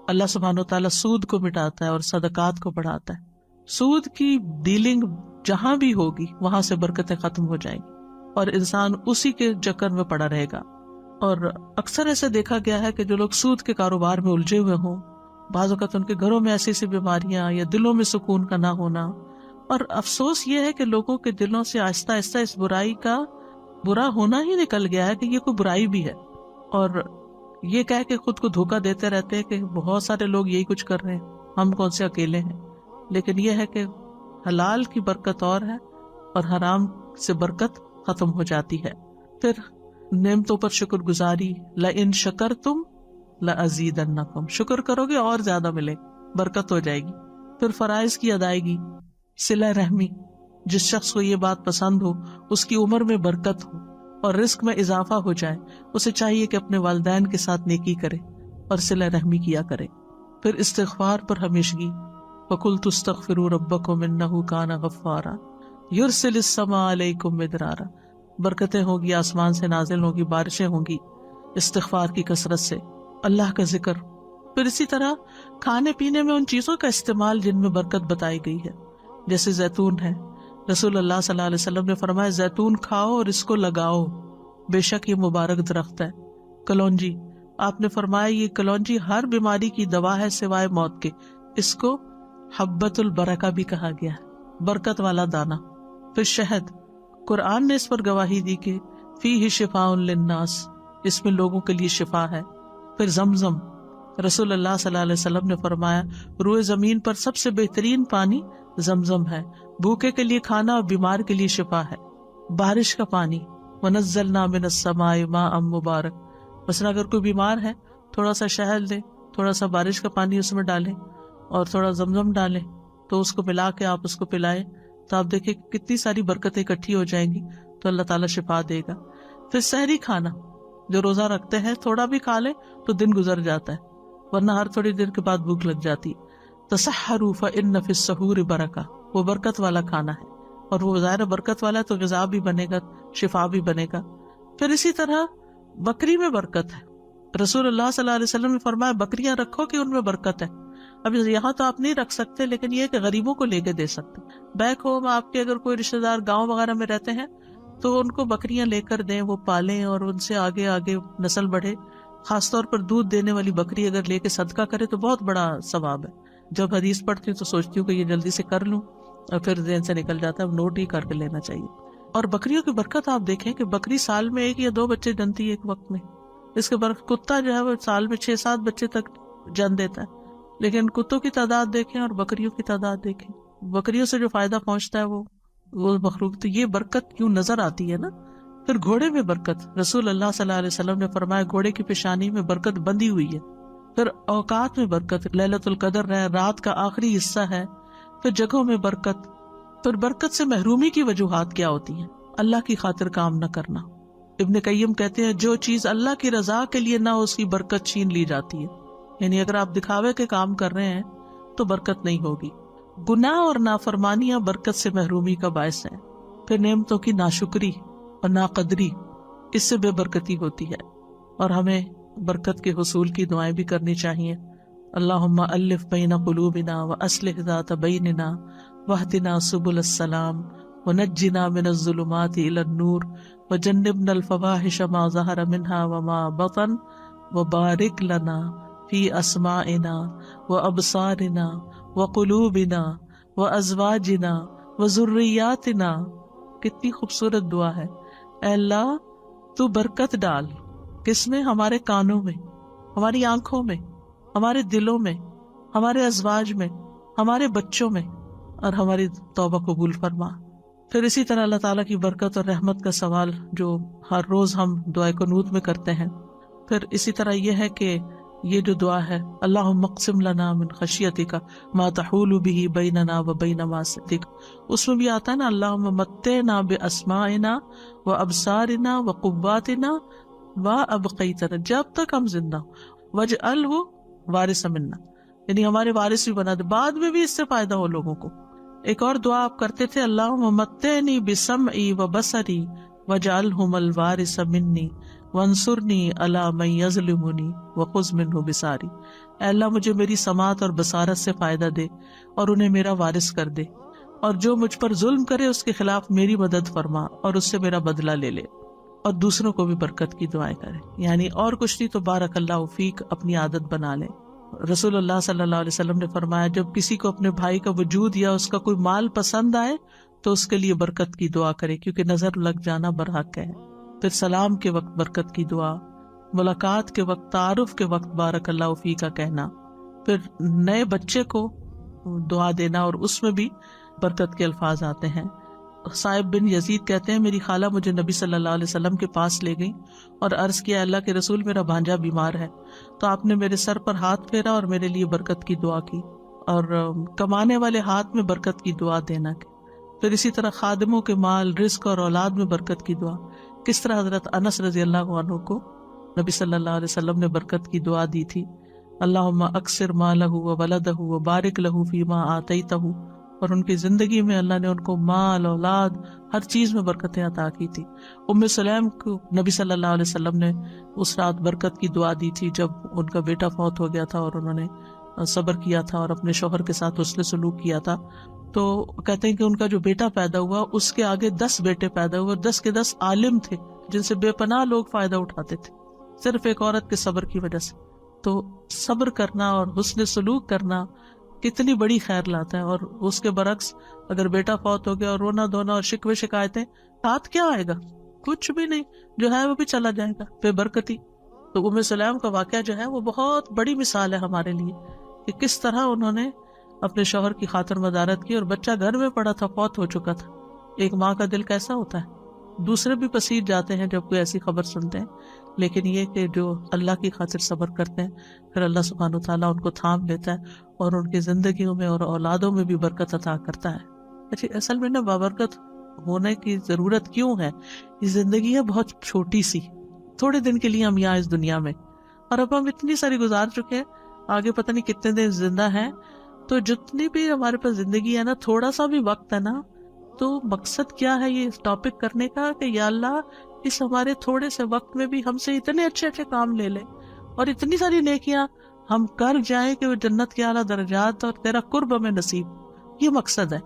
اللہ سبحانہ و تعالیٰ سود کو مٹاتا ہے اور صدقات کو بڑھاتا ہے۔ سود کی ڈیلنگ جہاں بھی ہوگی وہاں سے برکتیں ختم ہو جائیں گی اور انسان اسی کے چکر میں پڑا رہے گا۔ اور اکثر ایسے دیکھا گیا ہے کہ جو لوگ سود کے کاروبار میں الجھے ہوئے ہوں، بعض اوقات ان کے گھروں میں ایسی ایسی بیماریاں یا دلوں میں سکون کا نہ ہونا، اور افسوس یہ ہے کہ لوگوں کے دلوں سے آہستہ آہستہ اس برائی کا برا ہونا ہی نکل گیا ہے کہ یہ کوئی برائی بھی ہے، اور یہ کہہ کے خود کو دھوکہ دیتے رہتے ہیں کہ بہت سارے لوگ یہی کچھ کر رہے ہیں، ہم کون سے اکیلے ہیں۔ لیکن یہ ہے کہ حلال کی برکت اور ہے اور حرام سے برکت ختم ہو جاتی ہے۔ پھر نعمتوں پر شکر گزاری، لئن شکرتم لازیدنکم، شکر کرو گے اور زیادہ ملے، برکت ہو جائے گی۔ پھر فرائض کی ادائیگی، صلہ رحمی، جس شخص کو یہ بات پسند ہو، اس کی عمر میں برکت ہو اور رزق میں اضافہ ہو جائے، اسے چاہیے کہ اپنے والدین کے ساتھ نیکی کرے اور صلہ رحمی کیا کرے۔ پھر استغفار پر ہمیشگی، وَقُلْتُ اسْتَغْفِرُوا رَبَّكُمْ إِنَّهُ كَانَ غَفَّارًا يُرْسِلِ السَّمَاءَ عَلَيْكُمْ مِدْرَارًا، برکتیں ہوگی، آسمان سے نازل ہوگی، بارشیں ہوں گی استغفار کی کثرت سے، اللہ کا ذکر۔ پھر اسی طرح کھانے پینے میں ان چیزوں کا استعمال جن میں برکت بتائی گئی ہے، جیسے زیتون ہے۔ رسول اللہ صلی اللہ علیہ وسلم نے فرمایا زیتون کھاؤ اور اس کو لگاؤ، بے شک یہ مبارک درخت ہے۔ کلونجی، آپ نے فرمایا یہ کلونجی ہر بیماری کی دوا ہے سوائے موت کے، اس کو حبۃ البرکہ بھی کہا گیا ہے، برکت والا دانہ۔ پھر شہد، قرآن نے اس پر گواہی دی کہ فیہ شفاء للناس، اس میں لوگوں کے لیے شفا ہے۔ پھر زمزم، رسول اللہ صلی اللہ علیہ وسلم نے فرمایا روئے زمین پر سب سے بہترین پانی زمزم ہے، بھوکے کے لیے کھانا اور بیمار کے لیے شفا ہے۔ بارش کا پانی، وَنَزَّلْنَا مِنَ السَّمَاءِ مَاءً مُبَارَكًا، مثلا اگر کوئی بیمار ہے تھوڑا سا شہد لیں، تھوڑا سا بارش کا پانی اس میں ڈالیں اور تھوڑا زمزم ڈالیں تو اس کو ملا کے آپ اس کو پلائیں تو آپ دیکھیں کہ کتنی ساری برکتیں اکٹھی ہو جائیں گی، تو اللہ تعالیٰ شفا دے گا۔ پھر سحری کھانا، جو روزہ رکھتے ہیں تھوڑا بھی کھا لیں تو دن گزر جاتا ہے، ورنہ ہر تھوڑی دیر کے بعد بھوک لگ جاتی ہے۔ تسحروا فإن فی السحور برکہ، وہ برکت والا کھانا ہے، اور وہ ظاہر برکت والا ہے تو غذا بھی بنے گا، شفا بھی بنے گا۔ پھر اسی طرح بکری میں برکت ہے، رسول اللہ صلی اللہ علیہ وسلم نے فرمایا بکریاں رکھو کہ ان میں برکت ہے۔ اب یہاں تو آپ نہیں رکھ سکتے، لیکن یہ ہے کہ غریبوں کو لے کے دے سکتے۔ بیک ہوم آپ کے اگر کوئی رشتہ دار گاؤں وغیرہ میں رہتے ہیں تو ان کو بکریاں لے کر دیں، وہ پالیں اور ان سے آگے آگے نسل بڑھے۔ خاص طور پر دودھ دینے والی بکری اگر لے کے صدقہ کرے تو بہت بڑا ثواب ہے۔ جب حدیث پڑھتی ہوں تو سوچتی ہوں کہ یہ جلدی سے کر لوں، اور پھر ذہن سے نکل جاتا ہے، نوٹ ہی کر کے لینا چاہیے۔ اور بکریوں کی برکت آپ دیکھیں کہ بکری سال میں 1 یا 2 بچے جنتی ہے ایک وقت میں۔ اس کے برعکس کتا جو ہے وہ سال میں 6-7 بچے تک جن دیتا ہے، لیکن کتوں کی تعداد دیکھیں اور بکریوں کی تعداد دیکھیں، بکریوں سے جو فائدہ پہنچتا ہے وہ مخلوق، تو یہ برکت کیوں نظر آتی ہے نا۔ پھر گھوڑے میں برکت، رسول اللہ صلی اللہ علیہ وسلم نے فرمایا گھوڑے کی پیشانی میں برکت بندھی ہوئی ہے۔ پھر اوقات میں برکت، لیلۃ القدر ہے، رات کا آخری حصہ ہے۔ پھر جگہوں میں برکت۔ پھر برکت سے محرومی کی وجوہات کیا ہوتی ہیں؟ اللہ کی خاطر کام نہ کرنا۔ ابن قیم کہتے ہیں جو چیز اللہ کی رضا کے لیے نہ ہو اس کی برکت چھین لی جاتی ہے، یعنی اگر آپ دکھاوے کے کام کر رہے ہیں تو برکت نہیں ہوگی۔ گناہ اور نافرمانیاں برکت سے محرومی کا باعث ہیں۔ پھر نعمتوں کی ناشکری اور ناقدری، اس سے بے برکتی ہوتی ہے، اور ہمیں برکت کے حصول کی دعائیں بھی کرنی چاہیے۔ اللہم الف بین قلوبنا واصلح ذات بیننا واہدنا سبل السلام ونجنا من الظلمات الى النور وجنبنا الفواحش ما ظہر منها وما بطن وبارک لنا فی اسماعنا وابصارنا وقلوبنا وازواجنا وذریاتنا۔ کتنی خوبصورت دعا ہے۔ اے اللہ تو برکت ڈال، کس میں؟ ہمارے کانوں میں، ہماری آنکھوں میں، ہمارے دلوں میں، ہمارے ازواج میں، ہمارے بچوں میں، اور ہماری توبہ قبول فرما۔ پھر اسی طرح اللہ تعالیٰ کی برکت اور رحمت کا سوال جو ہر روز ہم دعائے قنوت میں کرتے ہیں۔ پھر اسی طرح یہ ہے کہ یہ جو دعا ہے، اللہم اقسم لنا من خشیتک ما تحول به بیننا وبین معصیتک، اس میں بھی آتا ہے نا اللہم متعنا باسماعنا وابصارنا وقواتنا وابقیتنا، جب تک ہم زندہ ہوں، واجعلہ وارث منا، یعنی ہمارے وارث بھی بنا دے، بعد میں بھی اس سے فائدہ ہو لوگوں کو۔ ایک اور دعا آپ کرتے تھے، اللہم متعنی بسمعی وبصری واجعلہم الوارث منی وانصرنی علی من یظلمنی وخذ منہ بصاری، اے اللہ مجھے میری سماعت اور بصارت سے فائدہ دے اور انہیں میرا وارث کر دے، اور جو مجھ پر ظلم کرے اس کے خلاف میری مدد فرما اور اس سے میرا بدلہ لے لے، اور دوسروں کو بھی برکت کی دعائیں کرے۔ یعنی اور کچھ نہیں تو بارک اللہ فیک اپنی عادت بنا لے۔ رسول اللہ صلی اللہ علیہ وسلم نے فرمایا، جب کسی کو اپنے بھائی کا وجود یا اس کا کوئی مال پسند آئے تو اس کے لیے برکت کی دعا کرے، کیونکہ نظر لگ جانا برحق ہے۔ پھر سلام کے وقت برکت کی دعا، ملاقات کے وقت، تعارف کے وقت بارک اللہ فیک کا کہنا، پھر نئے بچے کو دعا دینا اور اس میں بھی برکت کے الفاظ آتے ہیں۔ صائب بن یزید کہتے ہیں، میری خالہ مجھے نبی صلی اللہ علیہ وسلم کے پاس لے گئی اور عرض کیا، اللہ کے رسول میرا بھانجا بیمار ہے، تو آپ نے میرے سر پر ہاتھ پھیرا اور میرے لیے برکت کی دعا کی، اور کمانے والے ہاتھ میں برکت کی دعا دینا۔ پھر اسی طرح خادموں کے مال، رزق اور اولاد میں برکت کی دعا، کس طرح حضرت انس رضی اللہ عنہ کو نبی صلی اللہ علیہ وسلم نے برکت کی دعا دی تھی، اللہم اکثر مالہ وولدہ وبارک لہ فیما آتیتہ، اور ان کی زندگی میں اللہ نے ان کو مال، اولاد، ہر چیز میں برکتیں عطا کی تھی۔ ام سلیم کو نبی صلی اللہ علیہ وسلم نے اس رات برکت کی دعا دی تھی جب ان کا بیٹا فوت ہو گیا تھا اور انہوں نے صبر کیا تھا اور اپنے شوہر کے ساتھ حسن سلوک کیا تھا، تو کہتے ہیں کہ ان کا جو بیٹا پیدا ہوا اس کے آگے 10 بیٹے پیدا ہوئے، 10 کے 10 عالم تھے جن سے بے پناہ لوگ فائدہ اٹھاتے تھے، صرف ایک عورت کے صبر کی وجہ سے۔ تو صبر کرنا اور حسن سلوک کرنا کتنی بڑی خیر لاتا ہے، اور اس کے برعکس اگر بیٹا فوت ہو گیا اور رونا دھونا اور شکوے شکایتیں، ساتھ کیا آئے گا؟ کچھ بھی نہیں، جو ہے وہ بھی چلا جائے گا بے برکتی۔ تو ام سلیم کا واقعہ جو ہے وہ بہت بڑی مثال ہے ہمارے لیے کہ کس طرح انہوں نے اپنے شوہر کی خاطر مدارت کی، اور بچہ گھر میں پڑا تھا، فوت ہو چکا تھا۔ ایک ماں کا دل کیسا ہوتا ہے، دوسرے بھی پسیج جاتے ہیں جب کوئی ایسی خبر سنتے ہیں، لیکن یہ کہ جو اللہ کی خاطر صبر کرتے ہیں، پھر اللہ سبحانہ وتعالیٰ ان کو تھام لیتا ہے اور ان کی زندگیوں میں اور اولادوں میں بھی برکت عطا کرتا ہے۔ اچھا، اصل میں بابرکت ہونے کی ضرورت کیوں ہے؟ یہ زندگی ہے بہت چھوٹی سی، تھوڑے دن کے لیے ہم یہاں اس دنیا میں، اور اب ہم اتنی ساری گزار چکے ہیں، آگے پتہ نہیں کتنے دن زندہ ہیں۔ تو جتنی بھی ہمارے پاس زندگی ہے نا، تھوڑا سا بھی وقت ہے نا، تو مقصد کیا ہے یہ ٹاپک کرنے کا کہ یا اللہ اس ہمارے تھوڑے سے وقت میں بھی ہم سے اتنے اچھے اچھے کام لے لے اور اتنی ساری نیکیاں ہم کر جائیں کہ وہ جنت کے اعلیٰ درجات اور تیرا قرب ہمیں نصیب۔ یہ مقصد ہے،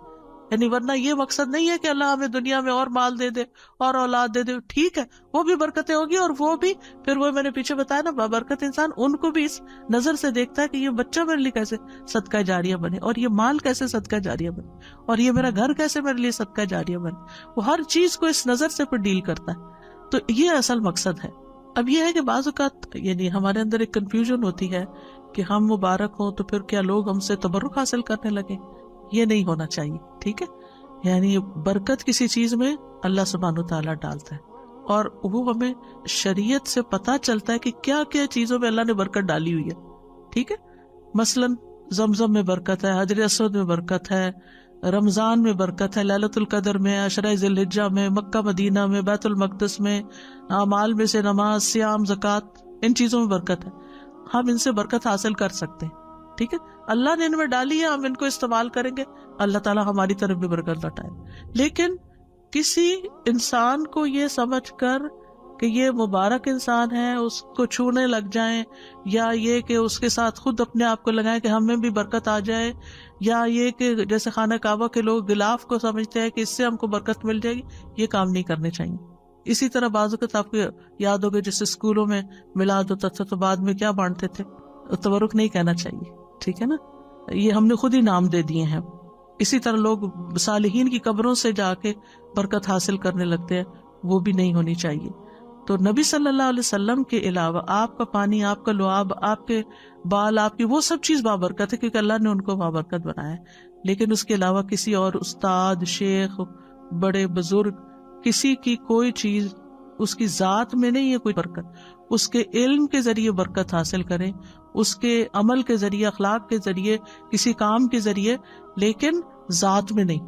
یعنی ورنہ یہ مقصد نہیں ہے کہ اللہ ہمیں دنیا میں اور مال دے دے اور اولاد دے دے، ٹھیک ہے وہ بھی برکتیں ہوگی، اور وہ بھی پھر وہ میں نے پیچھے بتایا نا، بابرکت انسان ان کو بھی اس نظر سے دیکھتا ہے کہ یہ بچہ میرے لیے کیسے صدقہ جاریہ بنے، اور یہ مال کیسے صدقہ جاریہ بنے، اور یہ میرا گھر کیسے میرے لیے صدقہ جاریہ بنے، وہ ہر چیز کو اس نظر سے پھر ڈیل کرتا ہے۔ تو یہ اصل مقصد ہے۔ اب یہ ہے کہ بعض اوقات یعنی ہمارے اندر ایک کنفیوژن ہوتی ہے کہ ہم مبارک ہوں تو پھر کیا لوگ ہم سے تبرک حاصل کرنے لگے؟ یہ نہیں ہونا چاہیے، ٹھیک ہے؟ یعنی برکت کسی چیز میں اللہ سبحانہ وتعالیٰ ڈالتا ہے، اور وہ ہمیں شریعت سے پتہ چلتا ہے کہ کیا کیا چیزوں میں اللہ نے برکت ڈالی ہوئی ہے، ٹھیک ہے؟ مثلاً زمزم میں برکت ہے، حجر اسود میں برکت ہے، رمضان میں برکت ہے، لیلۃ القدر میں، عشرہ ذی الحجہ میں، مکہ مدینہ میں، بیت المقدس میں، اعمال میں سے نماز، صیام، زکوٰۃ، ان چیزوں میں برکت ہے، ہم ان سے برکت حاصل کر سکتے ہیں، ٹھیک ہے؟ اللہ نے ان میں ڈالی ہے، ہم ان کو استعمال کریں گے، اللہ تعالیٰ ہماری طرف بھی برکت لوٹائے۔ لیکن کسی انسان کو یہ سمجھ کر کہ یہ مبارک انسان ہے اس کو چھونے لگ جائیں، یا یہ کہ اس کے ساتھ خود اپنے آپ کو لگائیں کہ ہمیں بھی برکت آ جائے، یا یہ کہ جیسے خانہ کعبہ کے لوگ غلاف کو سمجھتے ہیں کہ اس سے ہم کو برکت مل جائے گی، یہ کام نہیں کرنے چاہیے۔ اسی طرح بعض اوقات آپ کو یاد ہوگا جیسے اسکولوں میں میلاد ہوتا تھا تو بعد میں کیا بانٹتے تھے؟ تبرک نہیں کہنا چاہیے، ٹھیک ہے نا؟ یہ ہم نے خود ہی نام دے دیے ہیں۔ اسی طرح لوگ صالحین کی قبروں سے جا کے برکت حاصل کرنے لگتے ہیں، وہ بھی نہیں ہونی چاہیے۔ تو نبی صلی اللہ علیہ وسلم کے علاوہ آپ کا پانی، آپ کا لعاب، آپ کے بال، آپ کی وہ سب چیز بابرکت ہے کیونکہ اللہ نے ان کو بابرکت بنایا ہے. لیکن اس کے علاوہ کسی اور استاد، شیخ، بڑے بزرگ، کسی کی کوئی چیز اس کی ذات میں نہیں ہے کوئی برکت. اس کے علم کے ذریعے برکت حاصل کریں، اس کے عمل کے ذریعے، اخلاق کے ذریعے، کسی کام کے ذریعے، لیکن ذات میں نہیں.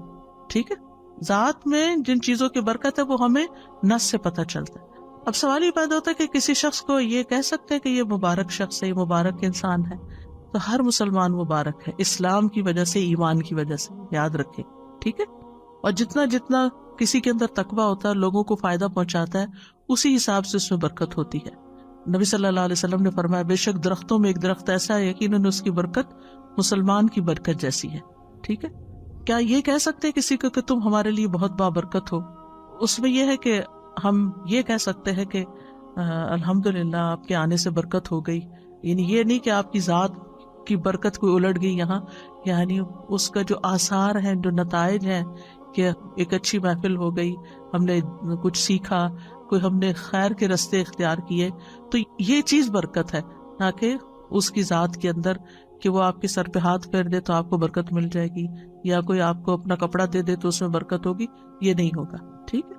ٹھیک ہے، ذات میں جن چیزوں کی برکت ہے وہ ہمیں نص سے پتہ چلتا ہے. اب سوال یہ پیدا ہوتا ہے کہ کسی شخص کو یہ کہہ سکتے ہیں کہ یہ مبارک شخص ہے، یہ مبارک انسان ہے. تو ہر مسلمان مبارک ہے، اسلام کی وجہ سے، ایمان کی وجہ سے، یاد رکھیں. ٹھیک ہے، اور جتنا جتنا کسی کے اندر تقویٰ ہوتا ہے، لوگوں کو فائدہ پہنچاتا ہے، اسی حساب سے اس میں برکت ہوتی ہے. نبی صلی اللہ علیہ وسلم نے فرمایا بے شک درختوں میں ایک درخت ایسا ہے یقیناً اس کی برکت مسلمان کی برکت جیسی ہے. ٹھیک ہے، کیا یہ کہہ سکتے ہیں کسی کو کہ تم ہمارے لیے بہت بابرکت ہو؟ اس میں یہ ہے کہ ہم یہ کہہ سکتے ہیں کہ الحمدللہ آپ کے آنے سے برکت ہو گئی. یعنی یہ نہیں کہ آپ کی ذات کی برکت کوئی الٹ گئی یہاں، یعنی اس کا جو آثار ہیں، جو نتائج ہیں کہ ایک اچھی محفل ہو گئی، ہم نے کچھ سیکھا، کوئی ہم نے خیر کے رستے اختیار کیے، تو یہ چیز برکت ہے. نہ کہ اس کی ذات کے اندر کہ وہ آپ کے سر پہ ہاتھ پھیر دے تو آپ کو برکت مل جائے گی، یا کوئی آپ کو اپنا کپڑا دے دے تو اس میں برکت ہوگی. یہ نہیں ہوگا. ٹھیک ہے،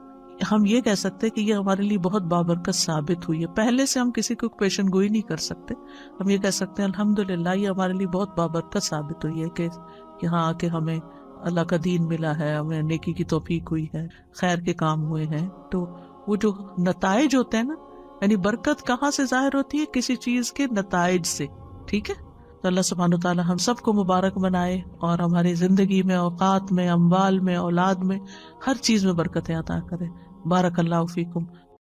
ہم یہ کہہ سکتے کہ یہ ہمارے لیے بہت بابرکت ثابت ہوئی ہے. پہلے سے ہم کسی کو پیشن گوئی نہیں کر سکتے، ہم یہ کہہ سکتے ہیں الحمدللہ یہ ہمارے لیے بہت بابرکت ثابت ہوئی ہے کہ یہاں آ کے ہمیں اللہ کا دین ملا ہے، ہمیں نیکی کی توفیق ہوئی ہے، خیر کے کام ہوئے ہیں. تو وہ جو نتائج ہوتے ہیں نا، یعنی برکت کہاں سے ظاہر ہوتی ہے؟ کسی چیز کے نتائج سے. ٹھیک ہے، تو اللہ سبحانہ وتعالی ہم سب کو مبارک بنائے اور ہماری زندگی میں، اوقات میں، اموال میں، اولاد میں، ہر چیز میں برکتیں عطا کرے. بارک اللہ فیکم.